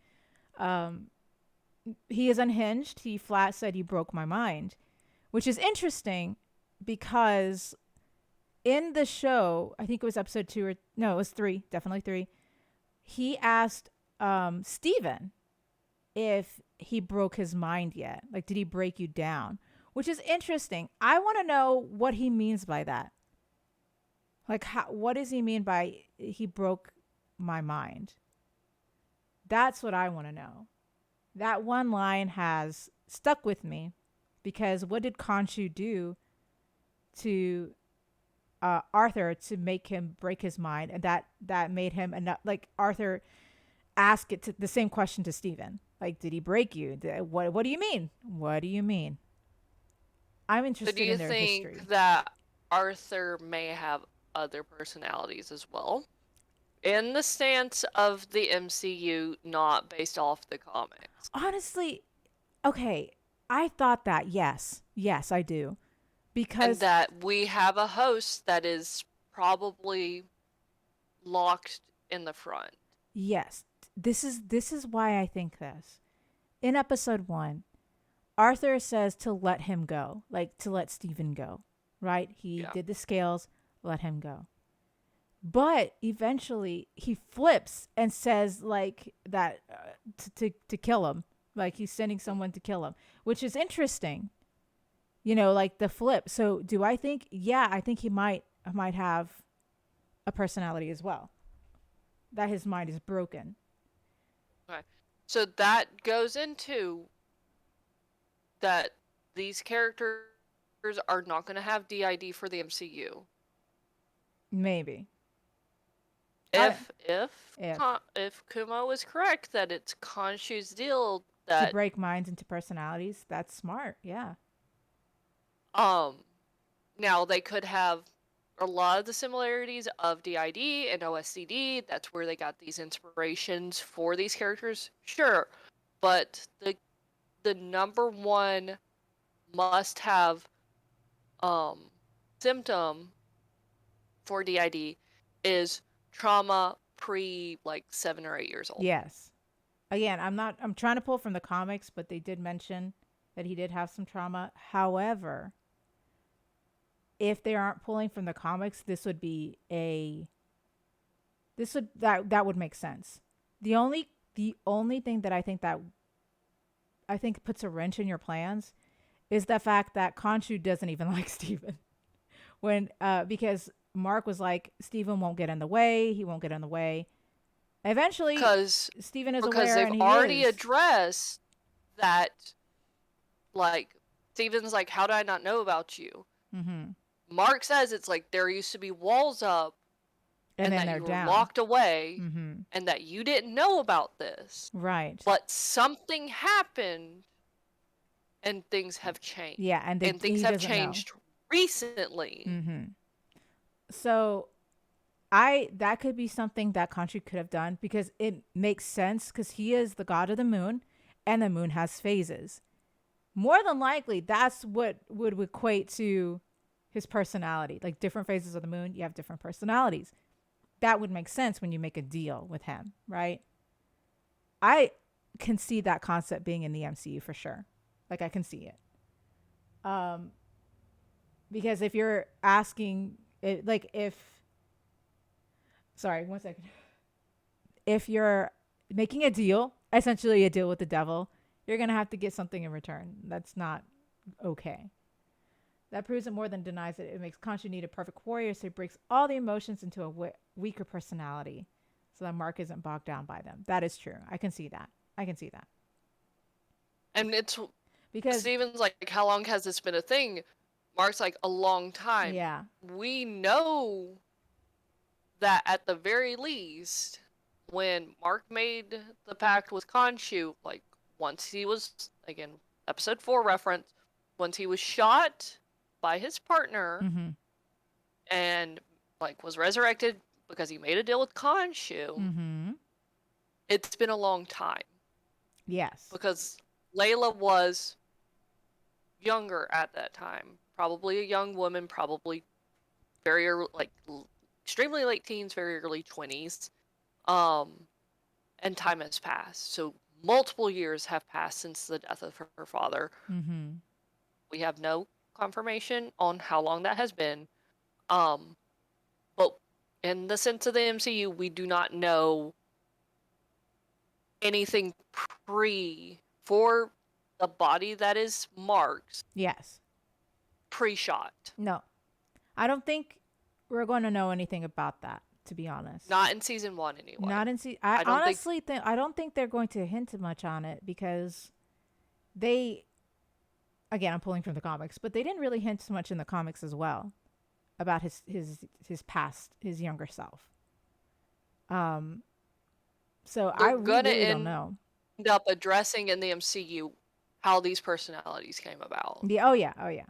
um, he is unhinged. He flat said he broke my mind, which is interesting because in the show, I think it was episode 2 or no, it was 3, definitely 3. He asked Steven if he broke his mind yet. Like, did he break you down? Which is interesting. I want to know what he means by that. Like, what does he mean by he broke my mind? That's what I want to know. That one line has stuck with me because what did Khonshu do to Arthur to make him break his mind? And that made him enough. Like, Arthur asked it to the same question to Steven. Like, did he break you? What do you mean? What do you mean? I'm So interested do you in their think history. that Arthur may have other personalities as well? In the stance of the MCU, not based off the comics. Honestly, okay, I thought that. Yes, I do, And because that we have a host that is probably locked in the front. yes, this is why I think this. In episode 1, Arthur says to let him go, like to let Steven go, right? He Yeah. did the scales, let him go. But eventually he flips and says like that to kill him, like he's sending someone to kill him, which is interesting. You know, like the flip. So do I think? Yeah, I think he might have a personality as well. That his mind is broken. Okay. So that goes into that these characters are not going to have DID for the MCU. Maybe. If Kumo is correct that it's Khonshu's deal To that break minds into personalities, that's smart. Yeah. now they could have a lot of the similarities of DID and OSCD. That's where they got these inspirations for these characters. Sure. But the number one must have symptom for DID is trauma pre like 7 or 8 years old. Yes. Again, I'm trying to pull from the comics, but they did mention that he did have some trauma. However, if they aren't pulling from the comics, that would make sense. The only thing that I think puts a wrench in your plans is the fact that Khonshu doesn't even like Steven. When because Mark was like, Steven won't get in the way, he won't get in the way. Eventually Steven is aware, they've and he already is. addressed that, like, Steven's like, how did I not know about you? Mm-hmm. Mark says it's like there used to be walls up And then that they're you were down. locked away Mm-hmm. and that you didn't know about this. Right. But something happened and things have changed. Yeah, and things he have doesn't know. changed recently. Mm-hmm. So that could be something that Khonshu could have done because it makes sense because he is the god of the moon and the moon has phases. More than likely, that's what would equate to his personality. Like different phases of the moon, you have different personalities. That would make sense when you make a deal with him, right? I can see that concept being in the MCU for sure. Like I can see it. Because if you're asking it, like sorry, 1 second. If you're making a deal, essentially a deal with the devil, you're going to have to get something in return. That's not okay. That proves it more than denies it. It makes Khonshu need a perfect warrior, so he breaks all the emotions into a weaker personality so that Mark isn't bogged down by them. That is true. I can see that. And it's because Steven's like, how long has this been a thing? Mark's like, a long time. Yeah. We know that at the very least, when Mark made the pact with Khonshu, like once he was, again, episode 4 reference, once he was shot by his partner Mm-hmm. and like was resurrected because he made a deal with Khonshu, Mm-hmm. it's been a long time. Yes. because Layla was younger at that time, probably a young woman, probably very early, like extremely late teens, very early 20s. And time has passed. So multiple years have passed since the death of her father. Mm-hmm. We have no confirmation on how long that has been. Um, but in the sense of the MCU, we do not know anything for the body that is Mark's Yes. pre-shot. No. I don't think we're going to know anything about that, to be honest. Not in season 1 anyway. Not in I I don't honestly think I don't think they're going to hint much on it because they, again, I'm pulling from the comics, but they didn't really hint so much in the comics as well about his past, his younger self. So They're I gonna really don't know. end up addressing in the MCU how these personalities came about. Yeah. Oh yeah. Oh yeah.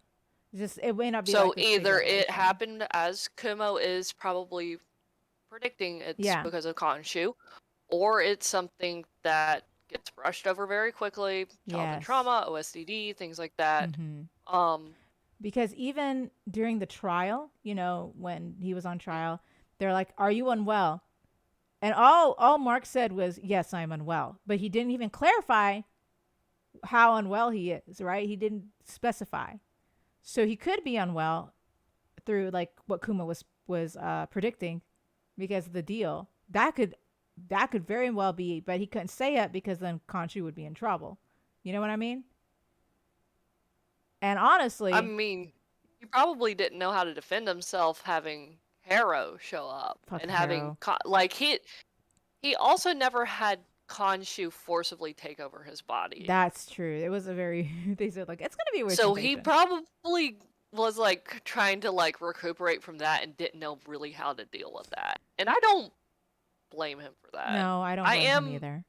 Just it may not be So like this big either it revelation. happened as Kumo is probably predicting it's Yeah. because of Khonshu, or it's something that gets brushed over very quickly, childhood Yes. trauma, OSDD, things like that. Mm-hmm. Because even during the trial, you know, when he was on trial, they're like, "Are you unwell?" And all Mark said was, "Yes, I'm unwell." But he didn't even clarify how unwell he is, right? He didn't specify. So he could be unwell through like what Kuma was predicting because of the deal. That could very well be, but he couldn't say it because then Khonshu would be in trouble. You know what I mean? And honestly, I mean, he probably didn't know how to defend himself having Harrow show up fuck and Harrow. like he also never had Khonshu forcibly take over his body. That's true. It was a very they said like it's gonna be a weird So he sensation. probably was like trying to like recuperate from that and didn't know really how to deal with that. And I don't blame him for that. No, I don't blame him either.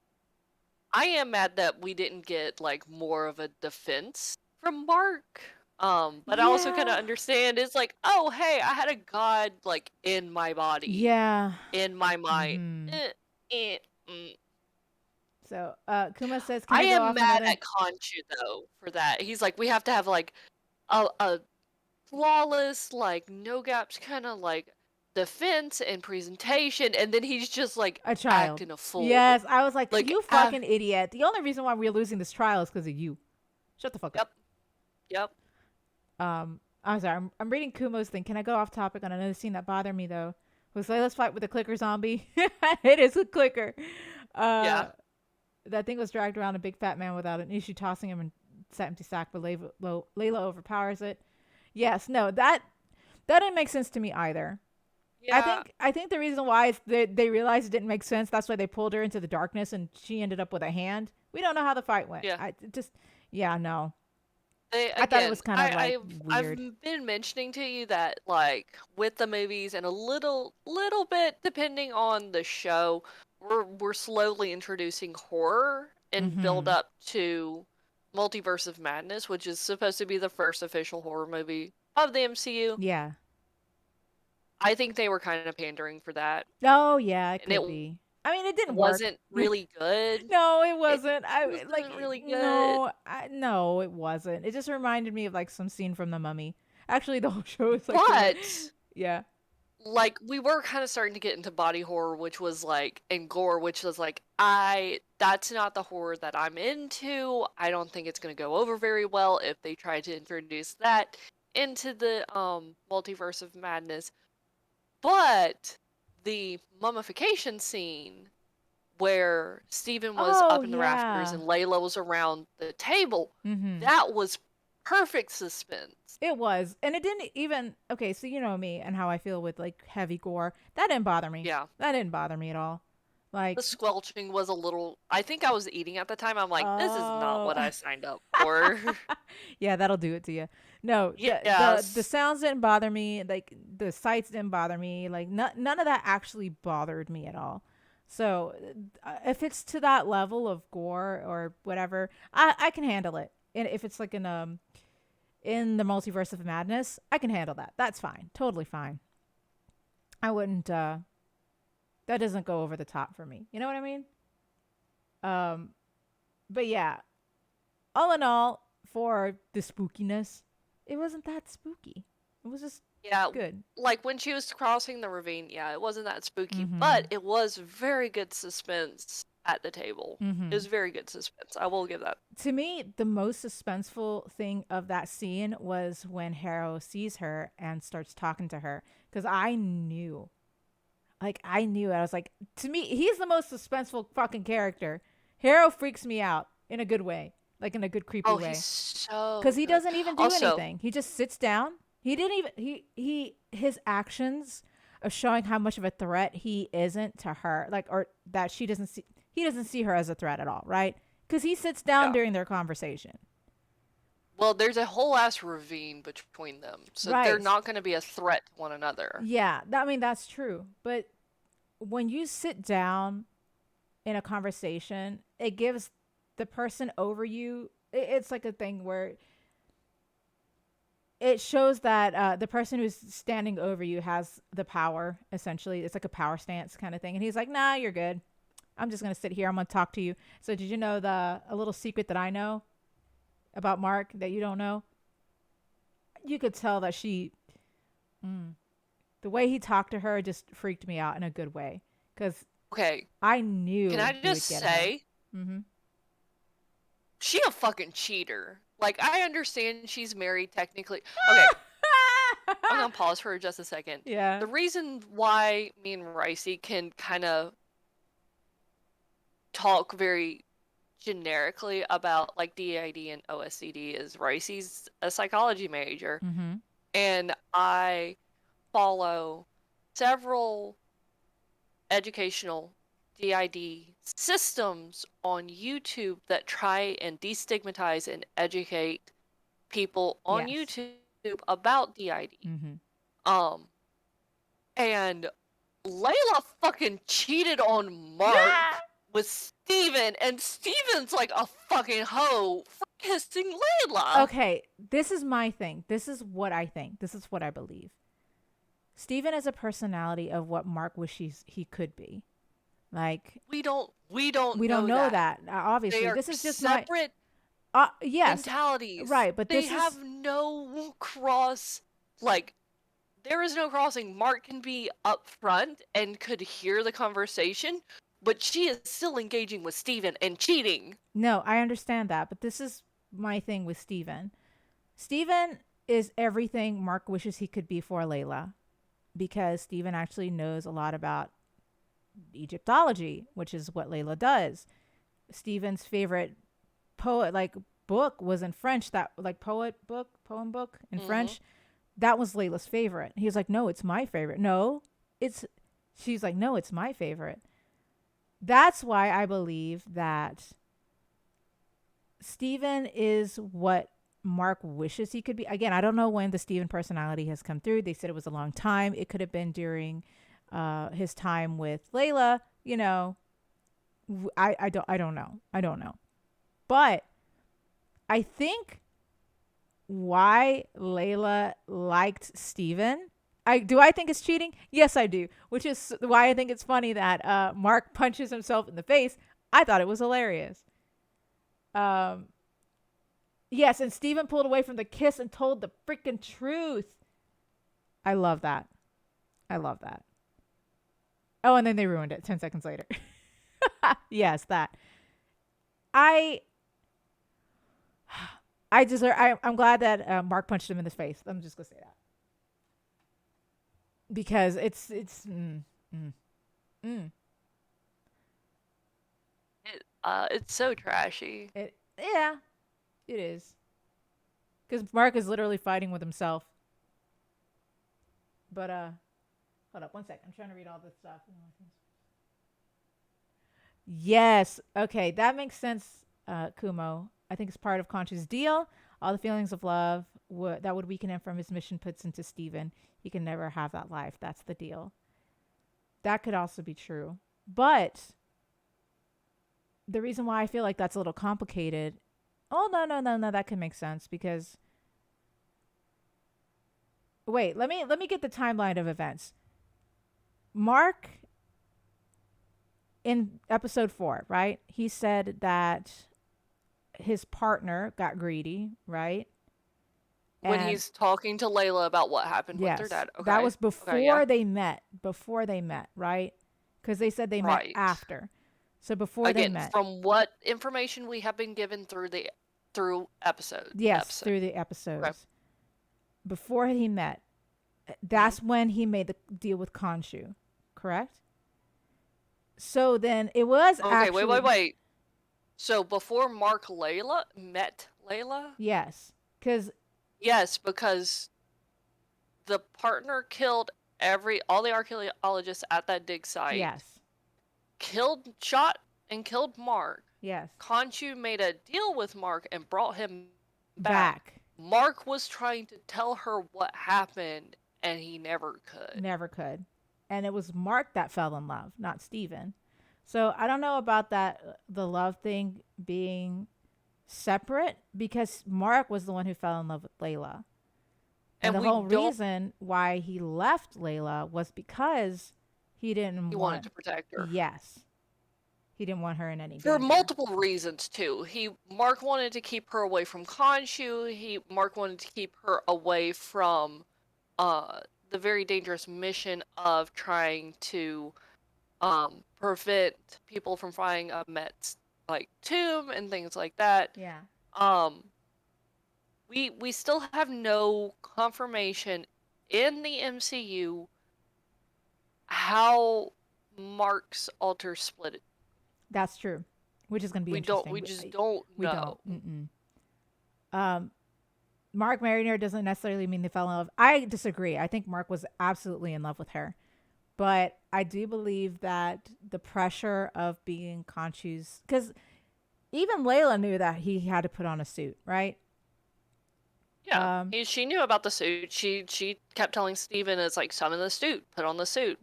I am mad that we didn't get like more of a defense from Mark. But I also kind of Yeah. understand it's like, oh hey, I had a god like in my body, Yeah. in my mind. Mhm. So Kuma says, "Can I I go am off mad another?" at Khonshu though for that. He's like, we have to have like a flawless, like no gaps kind of like defense and presentation, and then he's just like A child. acting a fool. Yes, I was like, Like, you fucking idiot. The only reason why we're losing this trial is because of you. Shut the fuck up. Yep. I'm sorry. I'm reading Kumo's thing. Can I go off topic on another scene that bothered me though? Was like, let's fight with the clicker zombie. It is a clicker. Yeah. That thing was dragged around a big fat man without an issue tossing him and set him to sack, but Layla overpowers it. Yes, no, that didn't make sense to me either. Yeah. I think the reason why is they realized it didn't make sense. That's why they pulled her into the darkness and she ended up with a hand. We don't know how the fight went. Yeah. No. I thought it was kind of like weird. I've been mentioning to you that like with the movies and a little bit depending on the show, we're slowly introducing horror and build up to Multiverse of Madness, which is supposed to be the first official horror movie of the MCU. Yeah. I think they were kind of pandering for that. Oh yeah, it And could be. I mean, it didn't wasn't work. really good. No, it wasn't. Wasn't like really good. no, it wasn't. It just reminded me of like some scene from The Mummy. Actually, the whole show is like. But yeah. Like we were kind of starting to get into body horror, which was like, and gore, which was like, that's not the horror that I'm into. I don't think it's gonna go over very well if they try to introduce that into the Multiverse of Madness. But the mummification scene where Steven was up in the rafters and Layla was around the table, that was perfect suspense. It was. And it didn't even, okay, so you know me and how I feel with like heavy gore. That didn't bother me. Yeah. That didn't bother me at all. Like the squelching was a little, I think I was eating at the time. I'm like, this is not what I signed up for. Yeah, that'll do it to you. No, the sounds didn't bother me. Like the sights didn't bother me. Like none of that actually bothered me at all. So if it's to that level of gore or whatever, I can handle it. And if it's like in the Multiverse of Madness, I can handle that. That's fine. Totally fine. I wouldn't that doesn't go over the top for me. You know what I mean? But yeah, all in all, for the spookiness, it wasn't that spooky. It was just Yeah, good. like when she was crossing the ravine, yeah, it wasn't that spooky, but Mm-hmm. it was very good suspense at the table. It Mm-hmm. was very good suspense. I will give that. To me, the most suspenseful thing of that scene was when Harrow sees her and starts talking to her. Because I knew, like, I knew. I was like, to me, he's the most suspenseful fucking character. Harrow freaks me out in a good way, like in a good creepy Oh, he's way. Because so he good. doesn't even do Also, anything. He just sits down. He didn't even his actions of showing how much of a threat he isn't to her, like, or that she doesn't see. He doesn't see her as a threat at all, right? Because he sits down yeah. during their conversation. Well, there's a whole ass ravine between them, so they're Right. not going to be a threat to one another. Yeah, I mean that's true. But when you sit down in a conversation, it gives the person over you. It's like a thing where it shows that the person who's standing over you has the power. Essentially, it's like a power stance kind of thing. And he's like, "Nah, you're good. I'm just gonna sit here. I'm gonna talk to you." So, did you know a little secret that I know about Mark that you don't know? You could tell that the way he talked to her just freaked me out in a good way because Okay, I can knew I he would just get her. say, Mm-hmm. she a fucking cheater. Like, I understand she's married technically. Okay, I'm gonna pause for just a second. Yeah. The reason why me and Ricey can kind of talk very generically about like DID and OSCD is Ricey's a psychology major, Mm-hmm. and I follow several educational DID systems on YouTube that try and destigmatize and educate people on Yes. YouTube about DID. Mm-hmm. Um, and Layla fucking cheated on Mark with Steven, and Steven's like a fucking hoe for kissing Layla. Okay, this is my thing. This is what I think. This is what I believe. Steven has a personality of what Mark wishes he could be. Like We don't we don't know that. They Obviously, are this is just my separate yes, mentalities. right, but They this have is no cross, like, there is no crossing. Mark can be upfront and could hear the conversation, but she is still engaging with Steven and cheating. no, I understand that, but this is my thing with Steven. Steven is everything Mark wishes he could be for Layla because Steven actually knows a lot about Egyptology, which is what Layla does. Steven's favorite book was in French, that like poem book in Mm-hmm. French. That was Layla's favorite. He was like, "No, it's my favorite." No, it's she's like, "No, it's my favorite." That's why I believe that Steven is what Mark wishes he could be. Again, I don't know when the Steven personality has come through. They said it was a long time. It could have been during his time with Layla. You know, I don't know. I don't know. But I think why Layla liked Steven. I think it's cheating? Yes, I do. Which is why I think it's funny that Mark punches himself in the face. I thought it was hilarious. Um, yes, and Steven pulled away from the kiss and told the freaking truth. I love that. I love that. Oh, and then they ruined it 10 seconds later. Yes, that. I I'm glad that Mark punched him in the face. I'm just gonna say that because mm, mm. It's so trashy. Yeah, it is because Mark is literally fighting with himself. But hold up one second. I'm trying to read all this stuff. Yes. Okay, that makes sense, Kumo. I think it's part of Conch's deal. All the feelings of love that would weaken him from his mission puts into Steven. He can never have that life. That's the deal. That could also be true. But the reason why I feel like that's a little complicated. Oh, no. That can make sense because wait, let me get the timeline of events. Mark in episode 4, right? He said that his partner got greedy, right? When And he's talking to Layla about what happened with their yes, dad. that Okay. was Okay, yeah. before they met. Before they met, right? Because they said they met Right. after. So before they Again, met, from what information we have been given through episode. yes, through the Okay. episodes, before he met, that's when he made the deal with Khonshu, correct? So then it was Okay, actually wait. So before Mark met Layla? yes, because Yes, because the partner killed all the archaeologists at that dig site, yes, shot and killed Mark. yes, Khonshu made a deal with Mark and brought him back. back. Mark was trying to tell her what happened, and he never could. Never could. And it was Mark that fell in love, not Steven. So I don't know about that, the love thing being separate, because Mark was the one who fell in love with Layla. And And the we whole don't. reason why he left Layla was because he didn't He want, wanted to protect her. yes, he didn't want her in any For danger. multiple reasons too. Mark wanted to keep her away from Khonshu. Mark wanted to keep her away from the very dangerous mission of trying to prevent people from finding Ahmet's like tomb and things like that. Yeah. We still have no confirmation in the MCU how Mark's altar split it. That's true. Which is going to be We interesting. just don't We know. don't. Mark marrying her doesn't necessarily mean they fell in love. I disagree. I think Mark was absolutely in love with her. But I do believe that the pressure of being Khonshu's, because even Layla knew that he had to put on a suit, right? Yeah, she knew about the suit. She kept telling Steven, it's like, summon the suit, put on the suit.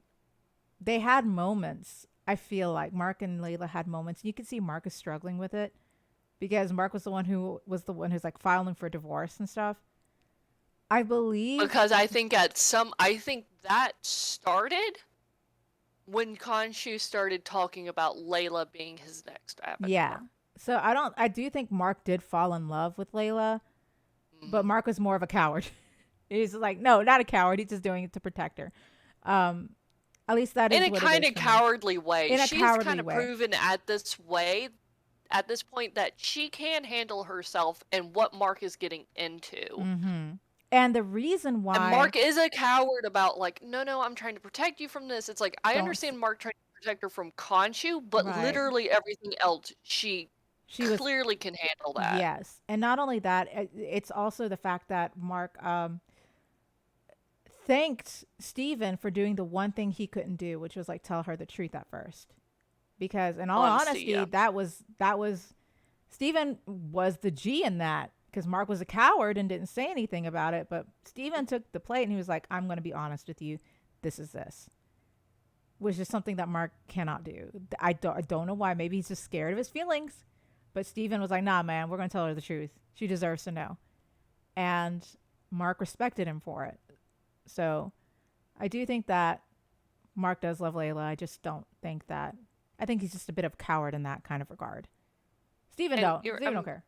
They had moments. I feel like Mark and Layla had moments. You could see Mark is struggling with it because Mark was the one who's like filing for divorce and stuff. I believe Because I think that started when Khonshu started talking about Layla being his next avatar. yeah. So I do think Mark did fall in love with Layla, but Mark was more of a coward. He's like, no, not a coward. He's just doing it to protect her. At least that is in a what kind it of is cowardly way. In a She's cowardly kind of way. proven at this point that she can handle herself and what Mark is getting into. Mm-hmm. And the reason why And Mark is a coward about like, no, I'm trying to protect you from this. It's like, I Don't understand Mark trying to protect her from Khonshu, but Right. literally everything else, she was clearly can handle that. yes, and not only that, it's also the fact that Mark thanked Steven for doing the one thing he couldn't do, which was like tell her the truth at first. Because in all honesty, yeah. that was Steven was the G in that, because Mark was a coward and didn't say anything about it, but Steven took the plate and he was like, I'm going to be honest with you. This is this. Which is something that Mark cannot do. I don't know why. Maybe he's just scared of his feelings. But Steven was like, nah, man, we're going to tell her the truth. She deserves to know. And Mark respected him for it. So I do think that Mark does love Layla. I just don't think that. I think he's just a bit of a coward in that kind of regard. Steven don't care.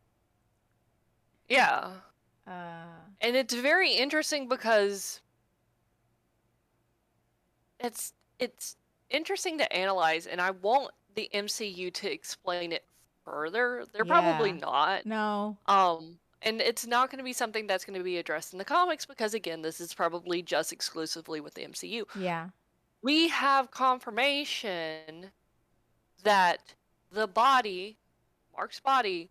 Yeah. And it's very interesting because it's interesting to analyze, and I want the MCU to explain it further. They're probably not. No. And it's not going to be something that's going to be addressed in the comics because, again, this is probably just exclusively with the MCU. Yeah. We have confirmation that the body, Mark's body,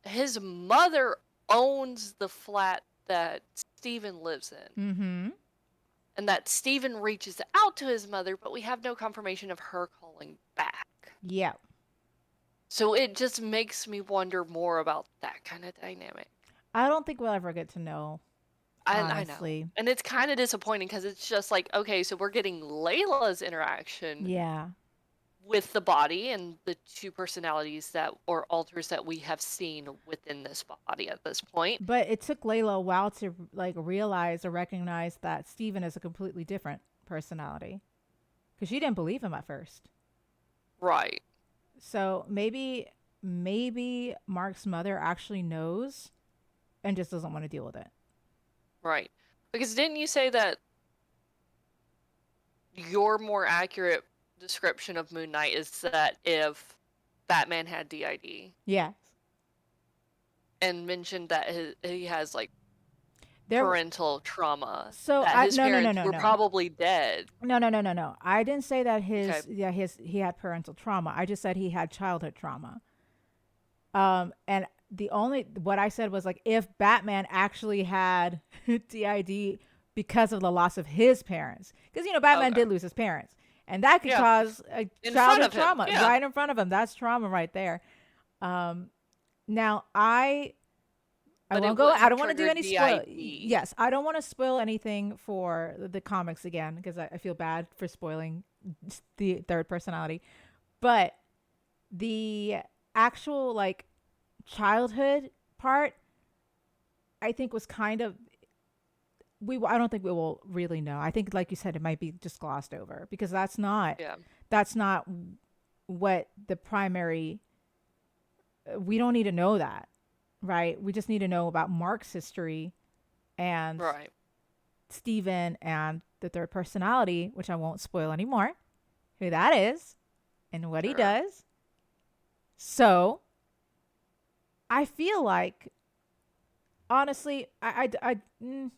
his mother owns the flat that Steven lives in. Mm-hmm. And that Steven reaches out to his mother, but we have no confirmation of her calling back. Yeah. So it just makes me wonder more about that kind of dynamic. I don't think we'll ever get to know. Honestly. I know. And it's kind of disappointing because it's just like, okay, so we're getting Layla's interaction with the body and the two personalities or alters that we have seen within this body at this point. But it took Layla a while to like realize or recognize that Steven is a completely different personality, because she didn't believe him at first. Right. So maybe maybe Mark's mother actually knows and just doesn't want to deal with it. Right. Because didn't you say that your more accurate description of Moon Knight is that if Batman had DID Yes. and mentioned that he has like There. parental trauma, So that his no, parents were probably dead. No. I didn't say that Okay. he had parental trauma. I just said he had childhood trauma. And what I said was like if Batman actually had DID because of the loss of his parents, because Batman Okay. did lose his parents, and that could Yeah. cause a In front childhood of him, trauma yeah. right in front of him. That's trauma right there. Now I But won't it go. wouldn't I have don't want to do triggered any spoil. DID. Yes, I don't want to spoil anything for the comics again because I feel bad for spoiling the third personality. But the actual like childhood part, I think was kind of I don't think we will really know. I think, like you said, it might be just glossed over because that's not Yeah. what the primary. We don't need to know that. Right. We just need to know about Mark's history and Right. Steven and the third personality, which I won't spoil anymore, who that is and what he Sure. does. So I feel like, honestly, I don't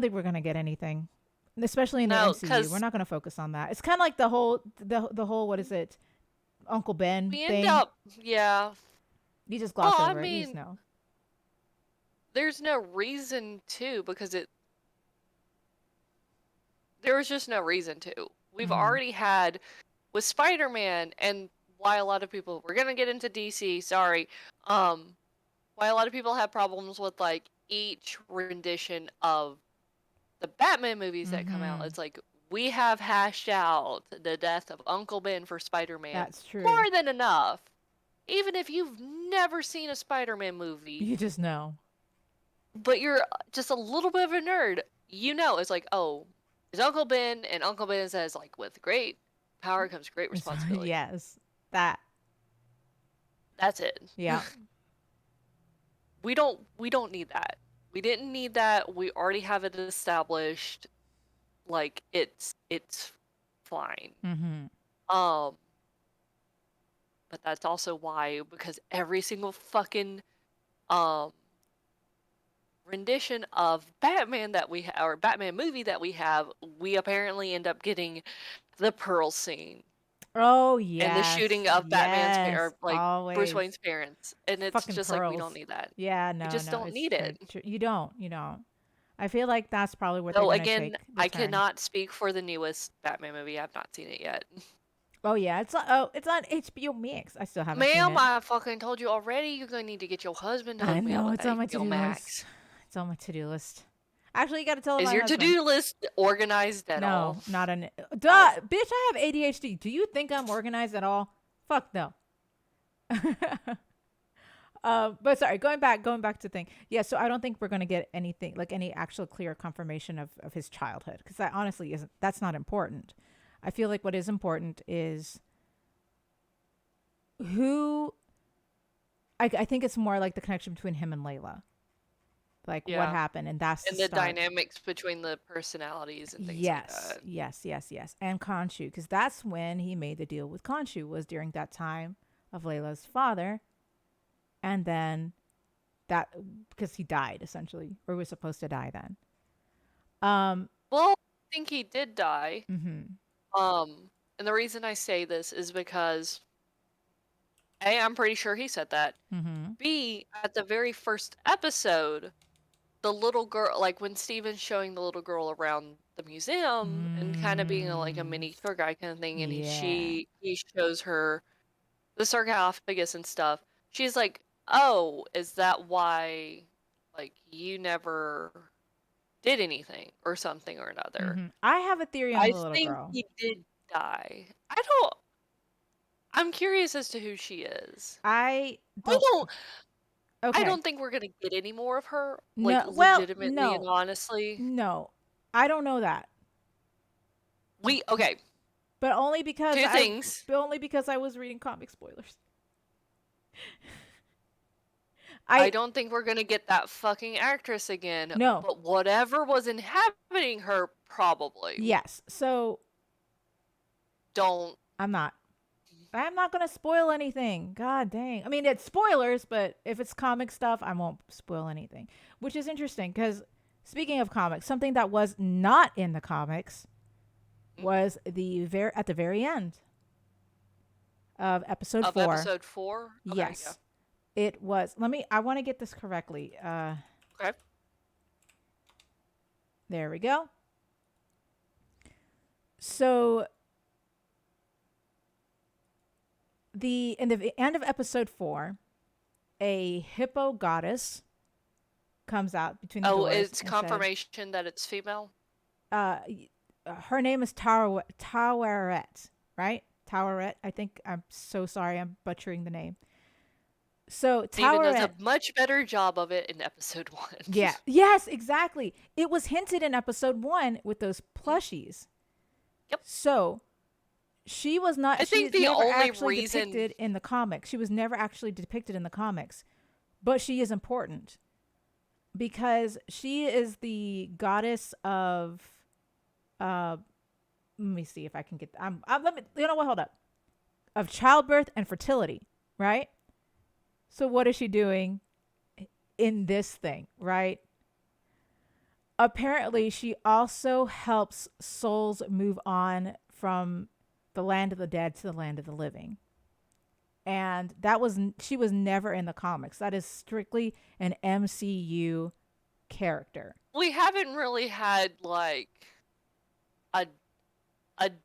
think we're going to get anything, especially in the No, MCU. 'cause We're not going to focus on that. It's kind of like the whole, what is it? Uncle Ben we thing. end up, yeah. You just gloss Well, I over it. You just mean, know. there's no reason to because there was just no reason to. We've already had with Spider-Man, and why a lot of people we're gonna get into DC, sorry. Why a lot of people have problems with like each rendition of the Batman movies that come out. It's like we have hashed out the death of Uncle Ben for Spider-Man That's true. more than enough. Even if you've never seen a Spider-Man movie, You just know. but you're just a little bit of a nerd, it's like, oh, it's Uncle Ben, and Uncle Ben says, like, with great power comes great responsibility. Yes. That's it. Yeah. We don't need that. We didn't need that. We already have it established. Like, it's fine. But that's also why, because every single fucking rendition of Batman that we or Batman movie that we have, we apparently end up getting the Pearl scene. Oh yeah. And the shooting of Batman's yes, always. Bruce Wayne's parents, and it's Fucking just pearls. like we don't need that. Yeah, no, we just don't need it. You don't. I feel like that's probably what So they're again, take I cannot speak for the newest Batman movie. I've not seen it yet. Oh yeah, it's on HBO Max. I still haven't seen Ma'am, it. I fucking told you already. You're gonna need to get your husband to hook me up with it's on my HBO to-do Max. list. It's on my to-do list. Actually, you got to tell Is my your husband. to-do list organized at all? No, not an. Duh, bitch! I have ADHD. Do you think I'm organized at all? Fuck no. But sorry, going back to the thing. Yeah, so I don't think we're gonna get anything like any actual clear confirmation of his childhood because that honestly isn't. That's not important. I feel like what is important is who. I think it's more like the connection between him and Layla. Like what happened, and that's and the dynamics between the personalities and things like that. Yes, and Khonshu, because that's when he made the deal with Khonshu, was during that time of Layla's father, and then that because he died essentially, or was supposed to die then. Well, I think he did die. Mm-hmm. And the reason I say this is because A, I'm pretty sure he said that. Mm-hmm. B, at the very first episode, the little girl, like when Steven's showing the little girl around the museum and kind of being like a mini tour guide kind of thing, and he shows her the sarcophagus and stuff. She's like, "Oh, is that why, like, you never did anything or something or another?" Mm-hmm. I have a theory on the little think girl. he did die. I'm curious as to who she is. I I don't think we're gonna get any more of her. No, Like, well, legitimately and honestly. No, I don't know that. Okay. But only because Two things. But only because I was reading comic spoilers. I don't think we're gonna get that fucking actress again. No. But whatever was inhabiting her, probably. Yes. So Don't. I'm not going to spoil anything. God dang. I mean, it's spoilers, but if it's comic stuff, I won't spoil anything. Which is interesting because speaking of comics, something that was not in the comics was at the very end of episode 4. Episode 4? Okay, yes. Yeah. It was. I want to get this correctly. Okay. There we go. So in the end of episode 4, a hippo goddess comes out between the doors. Oh, it's and confirmation that it's female? her name is Taweret, right? Taweret. I think. I'm so sorry. I'm butchering the name. So Steven does Taweret. a much better job of it in episode 1. Yeah. Yes, exactly. It was hinted in episode 1 with those plushies. Yep. So she was not. I think she's the never only actually reason depicted in the comics. She was never actually depicted in the comics, but she is important because she is the goddess of. Let me see if I can get. Let me. You know what? Hold up. Of childbirth and fertility, right? So what is she doing in this thing, right? Apparently, she also helps souls move on from the land of the dead to the land of the living. And she was never in the comics. That is strictly an MCU character. we haven't really had like a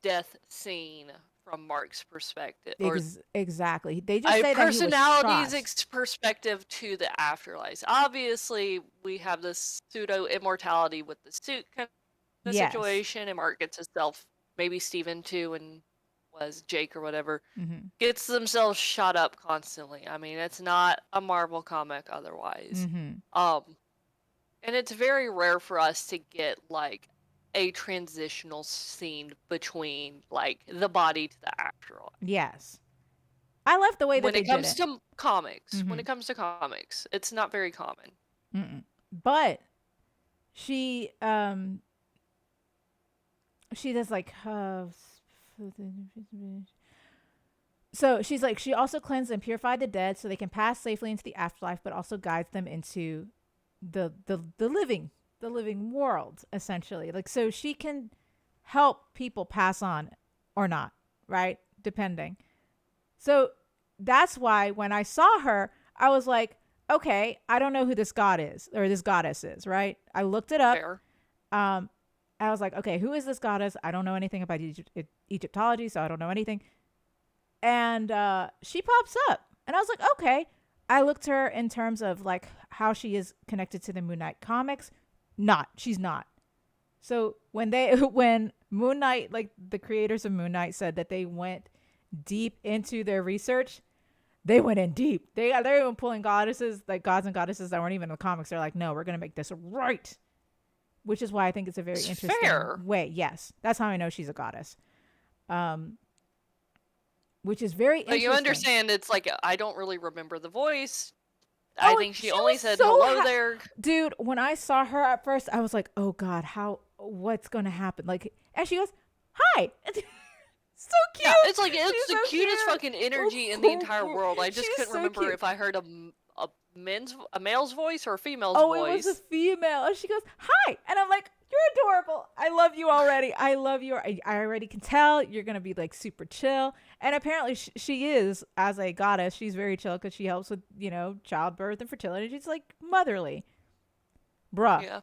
death scene from Mark's perspective, or Exactly. They just a say that he was personality's shot. perspective to the afterlife. Obviously, we have this pseudo immortality with the suit kind of Yes. situation, and Mark gets himself, maybe Steven too, and was Jake or whatever, Mm-hmm. gets themselves shot up constantly. I mean, it's not a Marvel comic otherwise. Mm-hmm. And it's very rare for us to get like a transitional scene between like the body to the afterlife. Yes. I love the way that When they it comes did it. to comics, Mhm. when it comes to comics, it's not very common. Mm-mm. But she does like so she's like she also cleansed and purified the dead so they can pass safely into the afterlife, but also guides them into the living world, essentially. Like, so she can help people pass on or not, right? Depending. So that's why when I saw her, I was like, okay, I don't know who this god is or this goddess is, right? I looked it up. Fair. I was like, okay, who is this goddess? I don't know anything about Egyptology, so I don't know anything. And she pops up. And I was like, okay. I looked her in terms of like how she is connected to the Moon Knight comics. She's not. So when Moon Knight, like the creators of Moon Knight said that they went deep into their research, they went in deep. They're even pulling goddesses, like gods and goddesses that weren't even in the comics. They're like, no, we're going to make this right. Which is why I think it's a very interesting way. Yes. That's how I know she's a goddess. Which is very interesting. But you understand, it's like, I don't really remember the voice. Oh, I think she only said so hello there. Dude, when I saw her at first, I was like, oh God, what's going to happen? Like, and she goes, hi. So cute. Yeah, it's like, it's She's the so cutest cute. fucking energy It's in the so entire cute. world. I just She's couldn't so remember cute. if I heard a male's voice or a female's Oh, voice. it was a female. And she goes, hi. And I'm like, you're adorable. I love you already. I love you. I already can tell you're going to be like super chill. And apparently she is, as a goddess, she's very chill because she helps with, childbirth and fertility. She's like motherly. Yeah.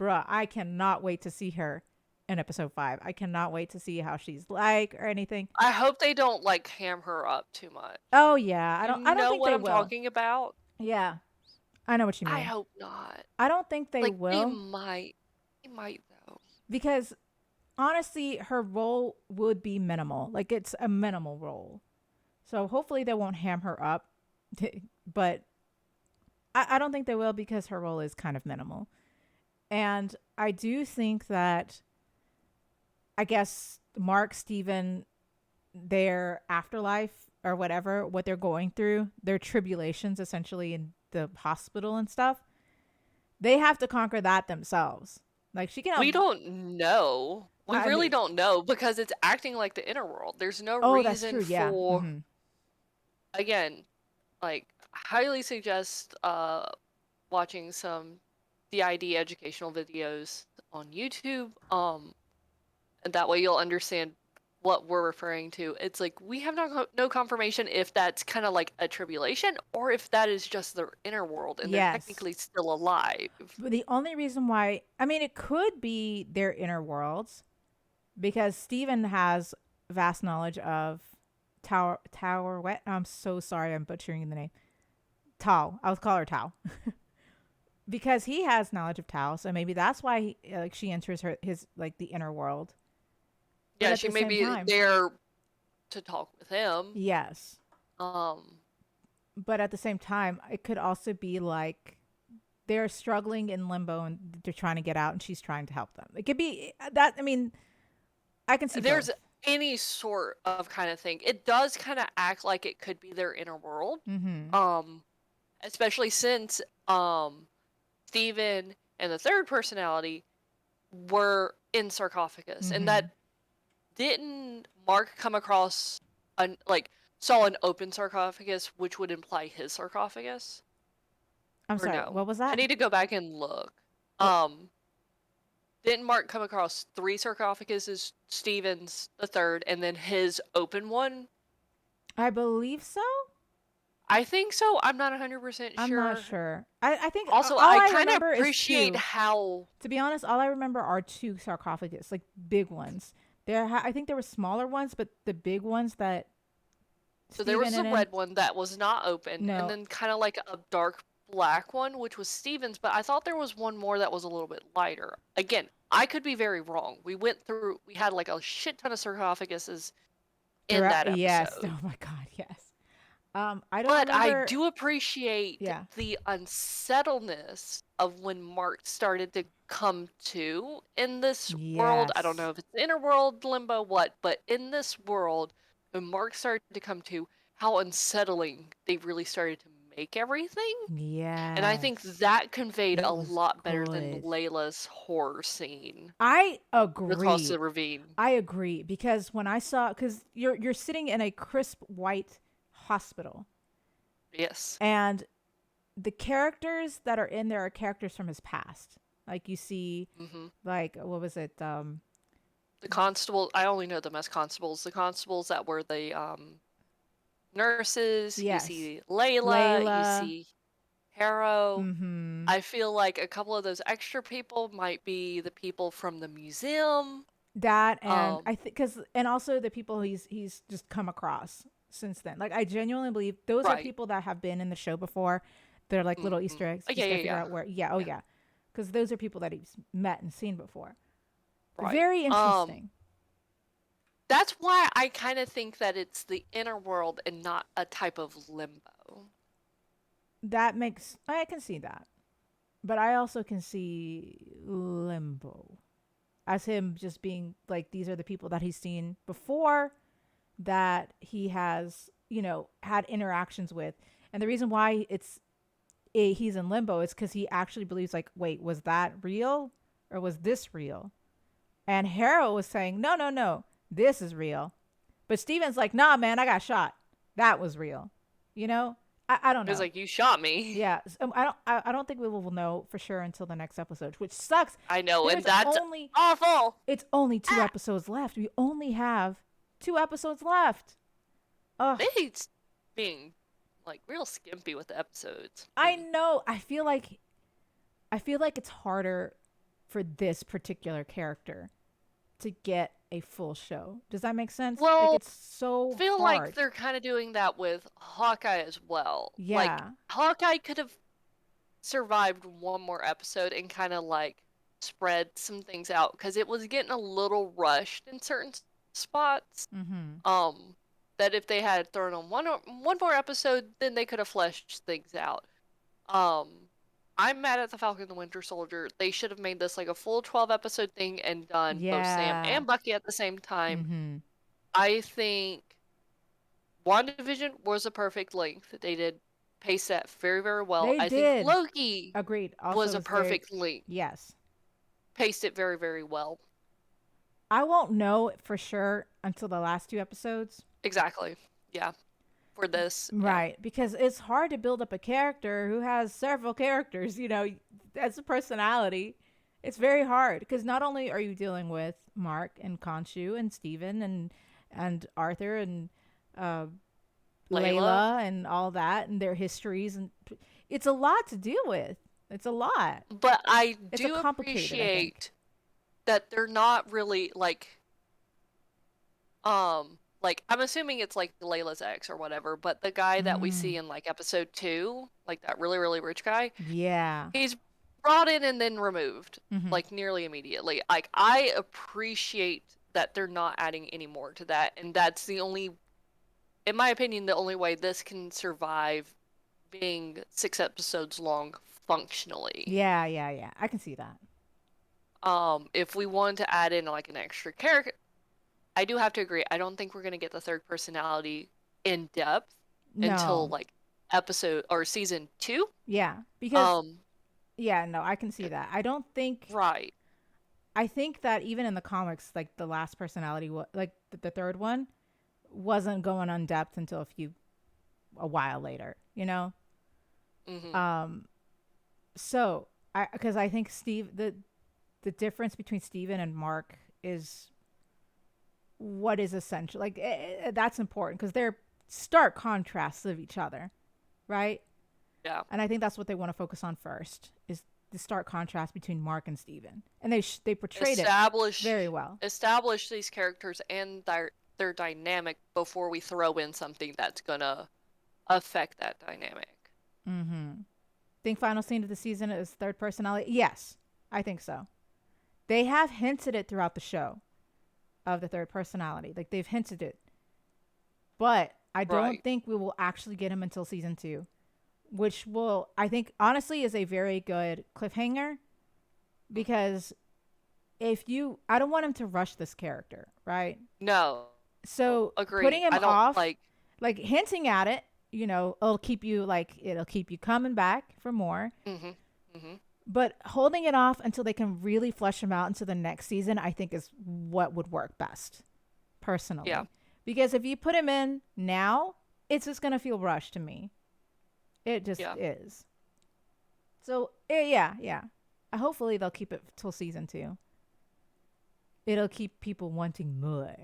Bruh, I cannot wait to see her in episode 5. I cannot wait to see how she's like or anything. I hope they don't like ham her up too much. Oh yeah, I don't know think what they I'm will. talking about. Yeah, I know what you mean. I hope not. I don't think they like, will. They might. They might though. Because honestly, her role would be minimal. Like, it's a minimal role. So hopefully they won't ham her up. But I don't think they will because her role is kind of minimal. And I do think that, I guess, Mark, Steven, their afterlife or whatever, what they're going through, their tribulations essentially in the hospital and stuff. They have to conquer that themselves. Like she can. We don't know. We I really mean, don't know because it's acting like the inner world. There's no oh, that's reason true. Yeah. for, again, like highly suggest watching some DID educational videos on YouTube. And that way you'll understand what we're referring to. It's like we have no confirmation if that's kind of like a tribulation or if that is just their inner world and they're Yes. technically still alive. But the only reason why, I mean, it could be their inner worlds because Steven has vast knowledge of Tower Wet. I'm so sorry, I'm butchering the name. Tao. I'll call her Tao. Because he has knowledge of Tao, so maybe that's why like she enters his like the inner world. But Yeah, at she the may same be time, there to talk with him. yes. Um, But at the same time, it could also be like they're struggling in limbo and they're trying to get out, and she's trying to help them. It could be that. I mean, I can see there's both. any sort of kind of thing. It does kind of act like it could be their inner world. Mm-hmm. Especially since Steven and the third personality were in sarcophagus, and that didn't Mark come across saw an open sarcophagus, which would imply his sarcophagus? I'm Or sorry. no? What was I that? need to go back and look. What? Didn't Mark come across 3 sarcophaguses? Steven's the third, and then his open one? I believe so. I think so. I'm not 100% sure. I'm not sure. I think Also, all I I kind of remember is appreciate two. how. To be honest, all I remember are 2 sarcophagus, like big ones. I think there were smaller ones, but the big ones that. So there was Steven a and red one that was not open, and no, then kind of like a dark black one, which was Steven's, but I thought there was one more that was a little bit lighter. Again, I could be very wrong. We had like a shit ton of sarcophaguses in that episode. yes. Oh my god, yes. I don't But remember. I do appreciate Yeah. the unsettledness of when Mark started to come to in this world. I don't know Yes. if it's inner world, limbo, what, but in this world, when Mark started to come to, how unsettling they really started to make everything. And I think Yes. that conveyed It a was lot better than good. Layla's horror scene I across agree. the ravine. I agree because when I saw, because you're sitting in a crisp white hospital, Yes. and the characters that are in there are characters from his past. Like you see, like what was it? The constable, I only know them as constables. The constables that were the nurses. Yes. You see Layla. You see Harrow. Mm-hmm. I feel like a couple of those extra people might be the people from the museum. That and I think and also the people he's just come across since then. Like I genuinely believe those are Right. people that have been in the show before. They're like little Easter eggs. Yeah, Just gotta yeah, figure yeah. out where. Yeah. Oh yeah. Because those are people that he's met and seen before. Right. Very interesting. That's why I kind of think that it's the inner world and not a type of limbo. That makes I can see that, but I also can see Limbo as him just being like these are the people that he's seen before, that he has had interactions with, and the reason why he's in limbo is because he actually believes like, wait, was that real or was this real? And Harold was saying, no, no, no, this is real, but Steven's like, nah, man, I got shot. That was real. I don't know. It's like you shot me. Yeah, I don't think we will know for sure until the next episode, which sucks. I know, and There's that's awful. It's only 2 episodes left. We only have 2 episodes left. Ugh. It's being like real skimpy with the episodes. I know. I feel like it's harder for this particular character to get a full show. Does that make sense? Well, like it's so I feel hard. like they're kind of doing that with Hawkeye as well. Yeah. Like Hawkeye could have survived one more episode and kind of like spread some things out because it was getting a little rushed in certain spots. That if they had thrown on one more episode, then they could have fleshed things out. I'm mad at the Falcon and the Winter Soldier. They should have made this like a full 12 episode thing and done both Sam and Bucky at the same time. I think WandaVision was a perfect length. They did paced that very, very well. They I think did. Loki Agreed. Also, was a was very perfect link. yes. Paced it very, very well. I won't know for sure until the last 2 episodes. Exactly. Yeah. For this. Yeah. Right, because it's hard to build up a character who has several characters, as a personality. It's very hard because not only are you dealing with Mark and Khonshu and Steven and Arthur and uh, Layla. Layla and all that and their histories, and it's a lot to deal with. It's a lot. But I It's a do complicated, I think. appreciate that they're not really like I'm assuming it's like Layla's ex or whatever, but the guy that we see Mm, in like episode 2, like that really, really rich guy, yeah. he's brought in and then removed, Hmm. like nearly immediately. Like I appreciate that they're not adding any more to that, and that's the only, in my opinion, the only way this can survive being 6 episodes long functionally. Yeah, yeah, yeah. I can see that. If we wanted to add in like an extra character, I do have to agree. I don't think we're gonna get the third personality in depth until No. like episode or season 2. Yeah, because Um, yeah, no, I can see that. I don't think right. I think that even in the comics, like the last personality, like the third one, wasn't going on depth until a while later. Hmm. Um. So because I think the difference between Steven and Mark is what is essential. Like that's important because they're stark contrasts of each other, right? Yeah. And I think that's what they want to focus on first is the stark contrast between Mark and Steven. And they portrayed it Establish very well. establish these characters and their dynamic before we throw in something that's gonna affect that dynamic. Mm-hmm. Think final scene of the season is third personality? Yes, I think so. They have hinted it throughout the show of the third personality. Like they've hinted it. But I don't Right. think we will actually get him until season 2, which will, I think, honestly, is a very good cliffhanger because I don't want him to rush this character, right? No. So putting Agreed. him I don't off, like. like hinting at it, it'll keep you coming back for more. Hmm. Hmm. But holding it off until they can really flesh him out into the next season, I think is what would work best, personally. Yeah. Because if you put him in now, it's just gonna feel rushed to me. It just Yeah. is. So yeah, yeah. Hopefully they'll keep it till season 2. It'll keep people wanting more.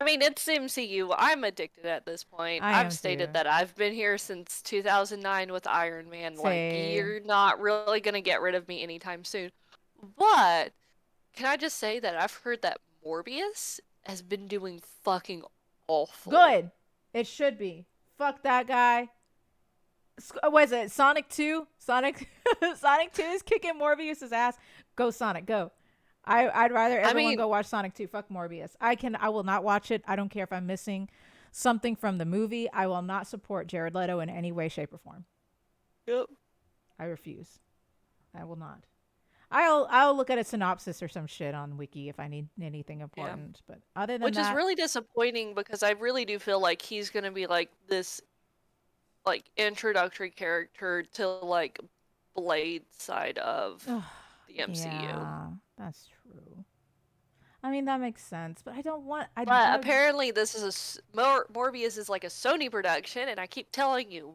I mean, it's MCU. I'm addicted at this point. I am I've too. stated that I've been here since 2009 with Iron Man. Like, Same. you're not really gonna get rid of me anytime soon. But can I just say that I've heard that Morbius has been doing fucking awful. Good. It should be. Fuck that guy. What is it? Sonic 2? Sonic 2 is kicking Morbius's ass. Go Sonic, go. I'd rather everyone go watch Sonic 2. Fuck Morbius. I will not watch it. I don't care if I'm missing something from the movie. I will not support Jared Leto in any way, shape, or form. Yep. I refuse. I will not. I'll look at a synopsis or some shit on Wiki if I need anything important. But other than Which is that, really disappointing because I really do feel like he's gonna be like this like introductory character to like Blade side of the MCU. yeah, that's true. I mean that makes sense, but I don't want. But apparently this is Morbius is like a Sony production, and I keep telling you,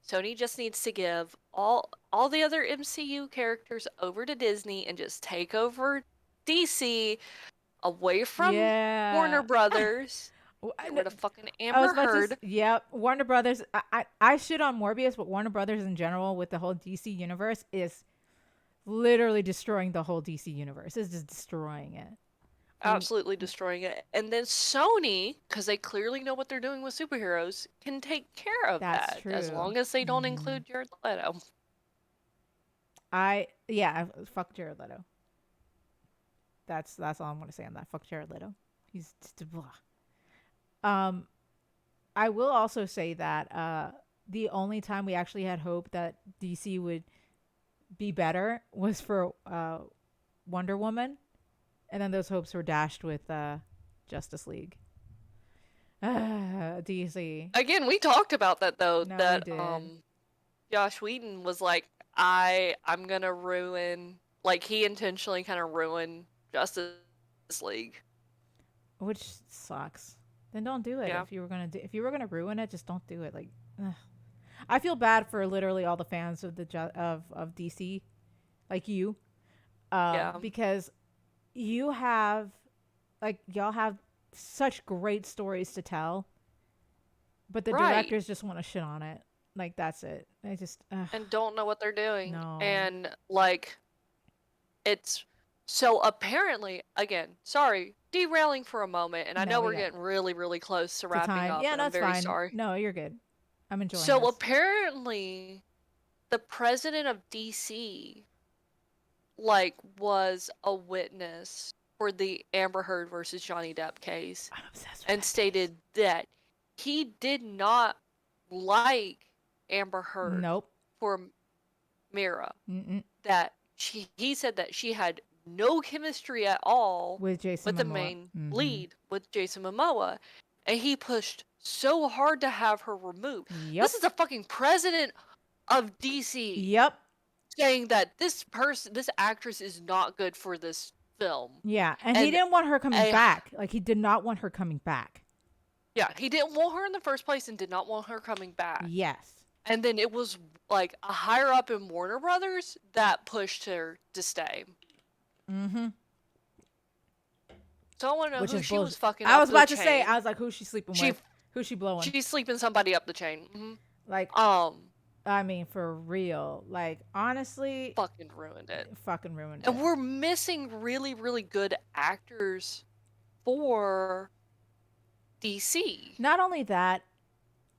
Sony just needs to give all the other MCU characters over to Disney and just take over DC away from Warner Brothers. Get rid of fucking Amber Heard. Yep, Warner Brothers. I shit on Morbius, but Warner Brothers in general with the whole DC universe is literally destroying the whole DC universe. It's just destroying it. Absolutely destroying it. And then Sony, because they clearly know what they're doing with superheroes, can take care of That's that true. as long as they don't include Jared Leto. Fuck Jared Leto. That's all I'm gonna say on that. Fuck Jared Leto. He's just blah. I will also say that the only time we actually had hope that DC would be better was for Wonder Woman, and then those hopes were dashed with Justice League. DC. Again, we talked about that though. No, we That did. Josh Whedon was like, I'm gonna ruin. Like he intentionally kind of ruined Justice League. Which sucks. Then don't do it. Yeah. If you were gonna ruin it, just don't do it. Like, ugh. I feel bad for literally all the fans of of DC, like you, Yeah. because you have, like, y'all have such great stories to tell, but the Right. directors just want to shit on it. Like, that's it. I just And don't know what they're doing. No. And like it's so apparently again, sorry, derailing for a moment, and I know No, we're yeah. getting really, really close to the wrapping time. up, Yeah, and no, I'm it's very fine. sorry. No, you're good. I'm enjoying So this. apparently the president of DC like was a witness for the Amber Heard versus Johnny Depp case I'm obsessed with and that stated that he did not like Amber case. Heard Nope. for Mira. Mm-mm. That he said that she had no chemistry at all With Jason with the Momoa. main Mhm. lead, with Jason Momoa, and he pushed so hard to have her removed. Yep. This is the fucking president of DC Yep. saying that this actress is not good for this film. Yeah, and he And didn't want her coming a- back. Like, he did not want her coming back. Yeah, he didn't want her in the first place and did not want her coming back. Yes. And then it was like a higher up in Warner Brothers that pushed her to stay. Mm-hmm. So I want to know Which who is she bullshit. was fucking I up was the about to say, chain. I was like, who's she sleeping She- with? Who's she blowing? She's sleeping somebody up the chain. Like, I mean, for real. Like, honestly, Fucking ruined it. fucking ruined And it. we're missing really, really good actors for DC. Not only that,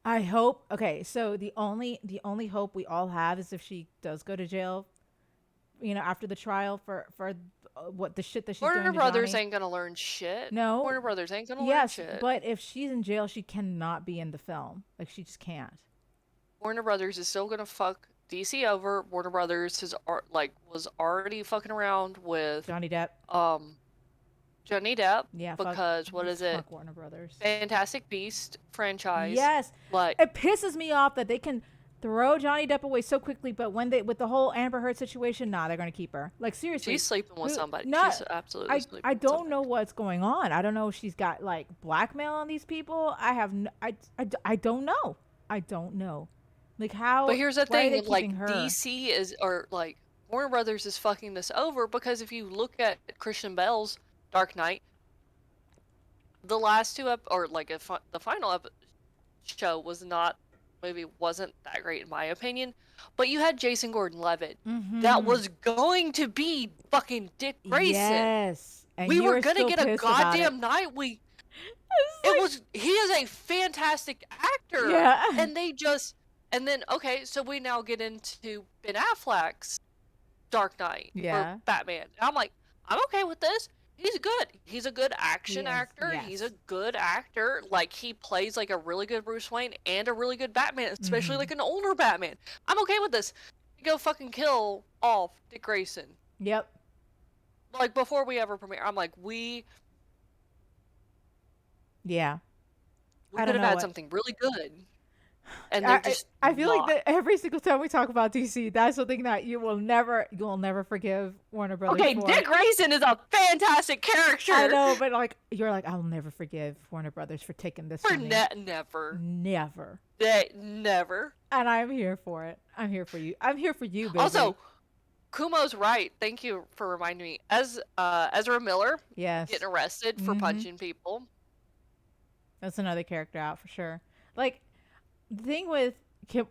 I hope. Okay, so the only hope we all have is if she does go to jail, after the trial for what the shit that she's doing Warner to Brothers Johnny. ain't gonna learn shit. No. Warner Brothers ain't gonna learn Yes, shit. but if she's in jail, she cannot be in the film. Like, she just can't. Warner Brothers is still gonna fuck DC over. Warner Brothers was already fucking around with Johnny Depp. Johnny Depp Yeah. because what is it? Fuck Warner Brothers. Fantastic Beast franchise. Yes. Like It pisses me off that they can throw Johnny Depp away so quickly, but when with the whole Amber Heard situation, they're gonna keep her. Like, seriously. she's sleeping with who- somebody. not- She's absolutely sleeping I with don't somebody. know what's going on. I don't know if she's got like blackmail on these people. I have I don't know. I don't know. Like, how? But here's the why are they thing, like keeping her? DC Warner Brothers is fucking this over because if you look at Christian Bale's Dark Knight, the last two the final show wasn't that great in my opinion, but you had Jason Gordon-Levitt that Mhm. was going to be fucking Dick Grayson. Yes. And We you were were gonna still get a pissed about it. goddamn Nightwing. He is a fantastic actor. Yeah. And then okay, so we now get into Ben Affleck's Dark Knight Yeah. or Batman. And I'm like, I'm okay with this. He's good. He's a good action Yes, actor. He's a yes. good actor. Like he plays like a really good Bruce Wayne and a really good Batman, especially Mhm. like an older Batman. I'm okay with this. Go fucking kill off Dick Grayson. Yep. Like before we ever premiere, I'm like, we Yeah. I could don't have know had what- something really good. And they're just I feel like not. that every single time we talk about DC, that's something that you will never forgive Warner Brothers Okay, for. Dick Grayson is a fantastic character. I know, but like, you're like, I'll never forgive Warner Brothers for taking this For from me. never. Never. Never. And I'm here for it. I'm here for you. I'm here for you, baby. Also, Kumo's right. Thank you for reminding me. As Ezra Miller yes, getting arrested for Mhm. punching people. that's another character out for sure. Like, the thing with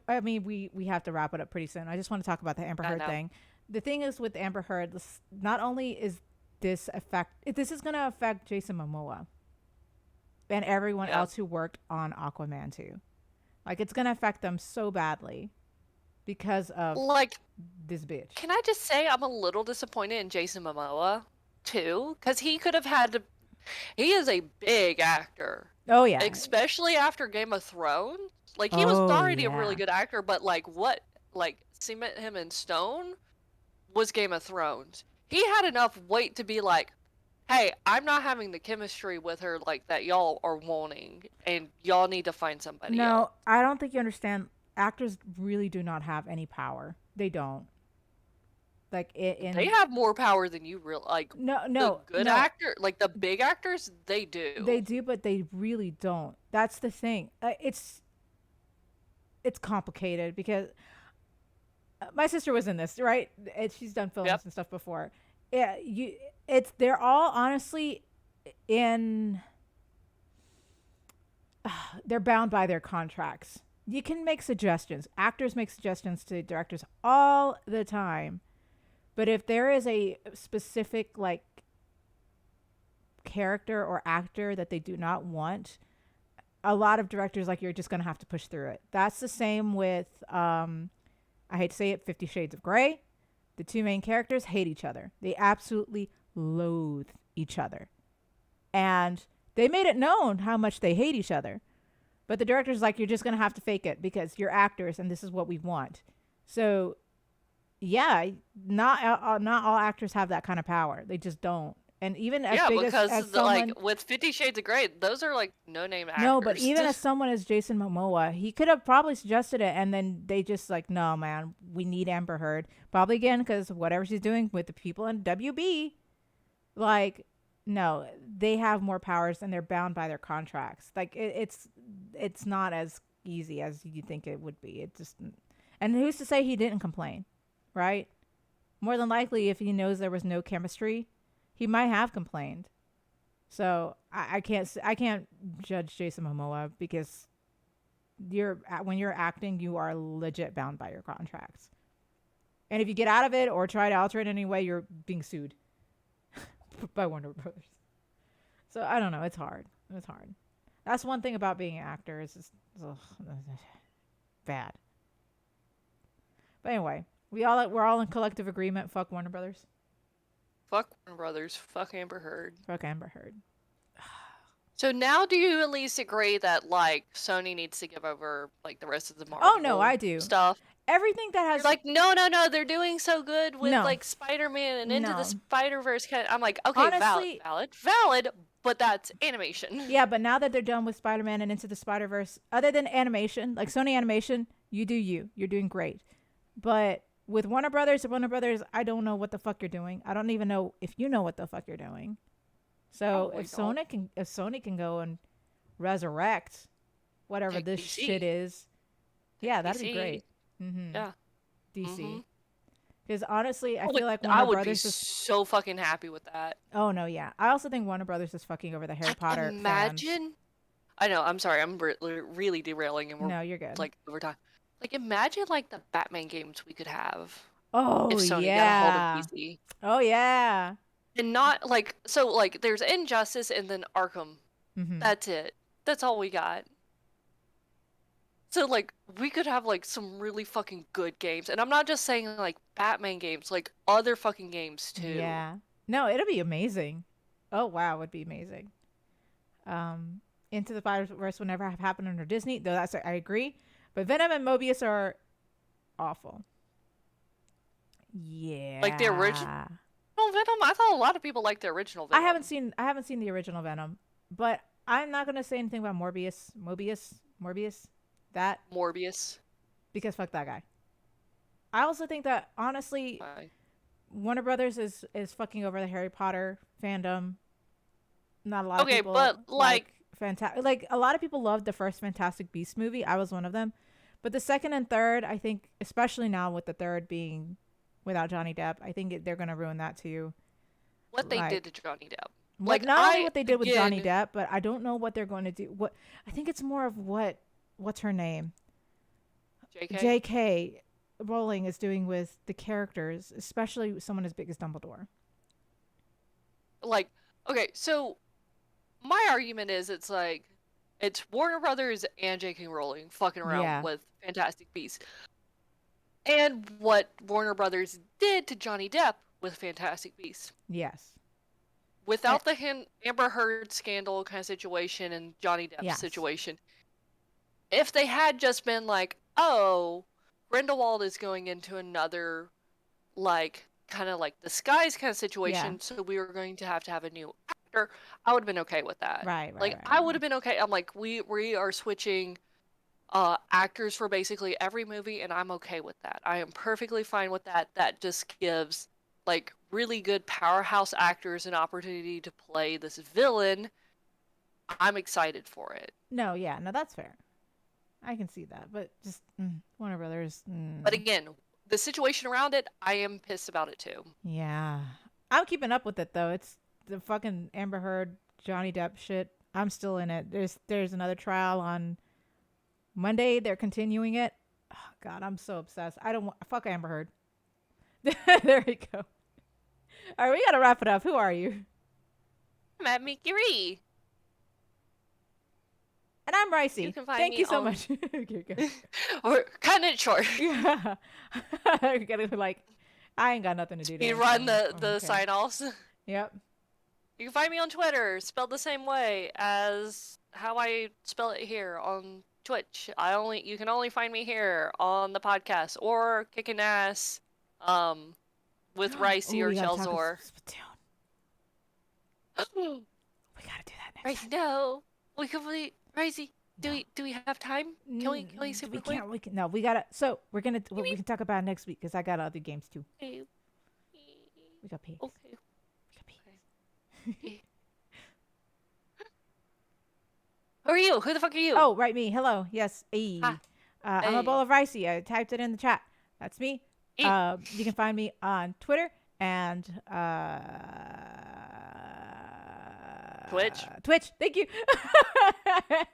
I mean, we have to wrap it up pretty soon. I just want to talk about the Amber I Heard know. thing. The thing is with Amber Heard, not only is this is going to affect Jason Momoa and everyone Yeah. else who worked on Aquaman 2. Like, it's going to affect them so badly because of Like, this bitch. can I just say I'm a little disappointed in Jason Momoa too, because he could have had to. He is a big actor, Oh yeah. especially after Game of Thrones. Like he was Oh, already a yeah. really good actor, but like what cement him in stone was Game of Thrones. He had enough weight to be like, hey, I'm not having the chemistry with her like that y'all are wanting, and y'all need to find somebody else. No, I don't think you understand. Actors really do not have any power. They don't. Like They in have more power than you real like. no, The no, good no. actor, like the big actors, they They do. do, but they really don't. That's the thing. It's complicated because my sister was in this, right? And she's done Yep. films and stuff before. Yeah, they're all honestly in they're bound by their contracts. You can make suggestions. Actors make suggestions to directors all the time. But if there is a specific like character or actor that they do not want, a lot of directors like you're just going to have to push through it. That's the same with I hate to say it, 50 Shades of Grey. The two main characters hate each other. They absolutely loathe each other. And they made it known how much they hate each other. But the director's like, you're just going to have to fake it because you're actors and this is what we want. So, yeah, not all actors have that kind of power. They just don't. And even as Yeah, big because as someone, like with 50 Shades of Grey, those are like no-name no, but actors. even as someone as Jason Momoa, he could have probably suggested it, and then they just like, no, man, we need Amber Heard. Probably again because whatever she's doing with the people in WB, like, no, they have more powers and they're bound by their contracts. Like, it's not as easy as you think it would be. It just, and who's to say he didn't complain, right? More than likely, if he knows there was no chemistry, he might have complained. So I can't judge Jason Momoa because when you're acting, you are legit bound by your contracts. And if you get out of it or try to alter it in any way, you're being sued by Warner Brothers. So I don't know. It's hard. It's hard. That's one thing about being an actor. It's just bad. But anyway, we're all in collective agreement. Fuck Warner Brothers. Fuck Warner Brothers. Fuck Amber Heard. Fuck Amber Heard. So now, do you at least agree that like Sony needs to give over like the rest of the Marvel? Oh no, I do. Stuff. Everything that has You're like, no, they're doing so good with No. like Spider-Man and Into No. the Spider-Verse. I'm like, okay, Honestly- valid, but that's animation. Yeah, but now that they're done with Spider-Man and Into the Spider-Verse, other than animation, like Sony Animation, you do you. You're doing great. But with Warner Brothers, I don't know what the fuck you're doing. I don't even know if you know what the fuck you're doing. So Probably if Sony can go and resurrect whatever Take this DC. shit is, yeah, that'd be DC. great. Mm-hmm. Yeah. DC. Mhm. Because honestly, I I feel like I Warner would Brothers be is. so fucking happy with that. Oh no, yeah. I also think Warner Brothers is fucking over the Harry Potter fans. Imagine. I know. I'm sorry. I'm really derailing, and we're No, you're good. like over time. Like imagine like the Batman games we could have Oh if Sony yeah. got a hold of DC, Oh yeah. and not like so like there's Injustice and then Arkham. Mm-hmm. That's it. That's all we got. So like we could have like some really fucking good games, and I'm not just saying like Batman games, like other fucking games too. Yeah. No, it'll be amazing. Oh wow, it'd be amazing. Into the Spider-Verse will never have happened under Disney, though that's I agree. But Venom and Mobius are awful. Yeah. Like the original Venom. I thought a lot of people liked the original I Venom. haven't seen the original Venom, but I'm not gonna say anything about Morbius, that Morbius. because fuck that guy. I also think that honestly, Warner Brothers is fucking over the Harry Potter fandom. Not a lot of Okay, people but, like like a lot of people loved the first Fantastic Beasts movie. I was one of them. But the second and third, I think, especially now with the third being without Johnny Depp, I think they're going to ruin that too. what they like- did to Johnny Depp. Like Like, not only I- what they did with Johnny again- Depp, but I don't know what they're going to do. What I think it's more of what's her name? JK. J.K. Rowling is doing with the characters, especially someone as big as Dumbledore. Like, okay, so my argument is it's like it's Warner Brothers and J.K. Rowling fucking around Yeah. with Fantastic Beasts. And what Warner Brothers did to Johnny Depp with Fantastic Beasts. Yes. Without the Amber Heard scandal kind of situation and Johnny Depp Yes. situation, if they had just been like, oh, Grindelwald is going into another, like, kind of like disguise kind of situation, so we were going to have a new actor, I would have been okay with that. Right. Like, I would have been okay. I'm like, we are switching actors for basically every movie, and I'm okay with that. I am perfectly fine with that. That just gives like really good powerhouse actors an opportunity to play this villain. I'm excited for it. No, that's fair. I can see that, but just Warner Brothers. But again, the situation around it, I am pissed about it too. Yeah, I'm keeping up with it though. It's the fucking Amber Heard, Johnny Depp shit. I'm still in it. There's another trial on Monday. They're continuing it. Oh, God, I'm so obsessed. I don't want fuck Amber Heard. There we go. All right, we gotta wrap it up. Who are you? I'm at Mickey Ree. And I'm Ricey. You can find Thank me you so on- much. Okay, good. Or cutting it short. Yeah. I gotta be like, I ain't got nothing to do today. You run so the I'm okay. sign-offs. Yep. You can find me on Twitter, spelled the same way as how I spell it here on Twitch. You can only find me here on the podcast or kicking ass with Ricey Ooh, or we gotta talk Chelzor. Splatoon. We gotta do that next Right, time. no. We can Ricey, do we have time? Can we We super quick? can't. We can. No, we gotta. So we can talk about it next week because I got other games too. Okay. We got pigs. Okay. We got pigs. Who are you? Who the fuck are you? Oh, right, me. Hello. Yes. Hey. Hi. I'm a Hey. bowl of ricey. I typed it in the chat. That's me. Hey. You can find me on Twitter and Twitch. Twitch. Thank you.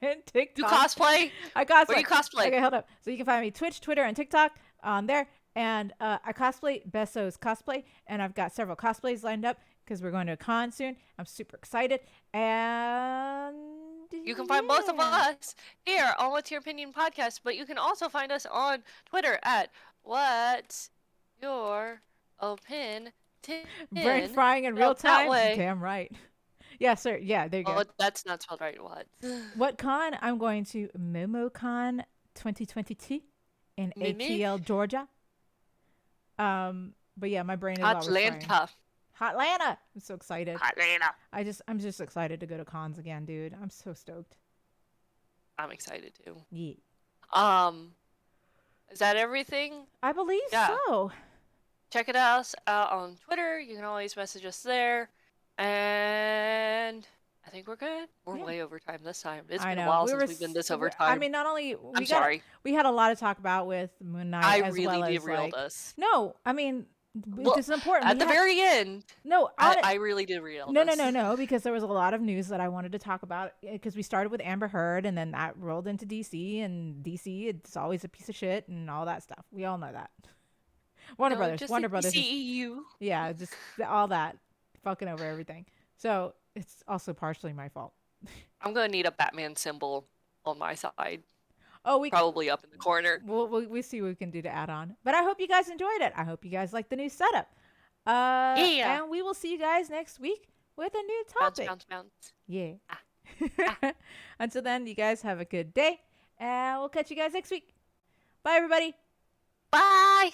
And TikTok. You cosplay? I cosplay. Where you cosplay? Okay, hold up. So you can find me Twitch, Twitter, and TikTok on there. And I cosplay Besso's cosplay, and I've got several cosplays lined up because we're going to a con soon. I'm super excited. And You can find both of us here on What's Your Opinion podcast, but you can also find us on Twitter at What's Your Opinion. Brain frying in real spelled that time. way. Damn right. Yeah, sir. Yeah, there you go. Oh, that's not spelled right. What? What con? I'm going to MomoCon 2022 in Mimi? ATL, Georgia. But yeah, my brain is always frying. Atlanta. Hotlanta. I'm so excited. Atlanta. I'm just excited to go to cons again, dude. I'm so stoked. I'm excited too. Yeah. Is that everything? I believe Yeah. so. Check it out on Twitter. You can always message us there. And I think we're good. We're Yeah. way over time this time. It's I been a know. while We since were we've been this s- over I time. mean, not only I'm sorry. we had a lot to talk about with Moon Knight I as really well as derailed like, us. no, I mean, Well, this is important. At We the had- very end, no, I really derailed us. No, because there was a lot of news that I wanted to talk about because we started with Amber Heard and then that rolled into DC and DC, it's always a piece of shit and all that stuff. We all know that. Warner No, Brothers, just Warner the Brothers. is- DCEU. yeah, just all that fucking over everything. So it's also partially my fault. I'm gonna need a Batman symbol on my side, Oh, we probably up in the corner. we see what we can do to add on. But I hope you guys enjoyed it. I hope you guys like the new setup. Yeah. And we will see you guys next week with a new Bounce, topic. bounce, bounce. Yeah. Until then, you guys have a good day, and we'll catch you guys next week. Bye, everybody. Bye.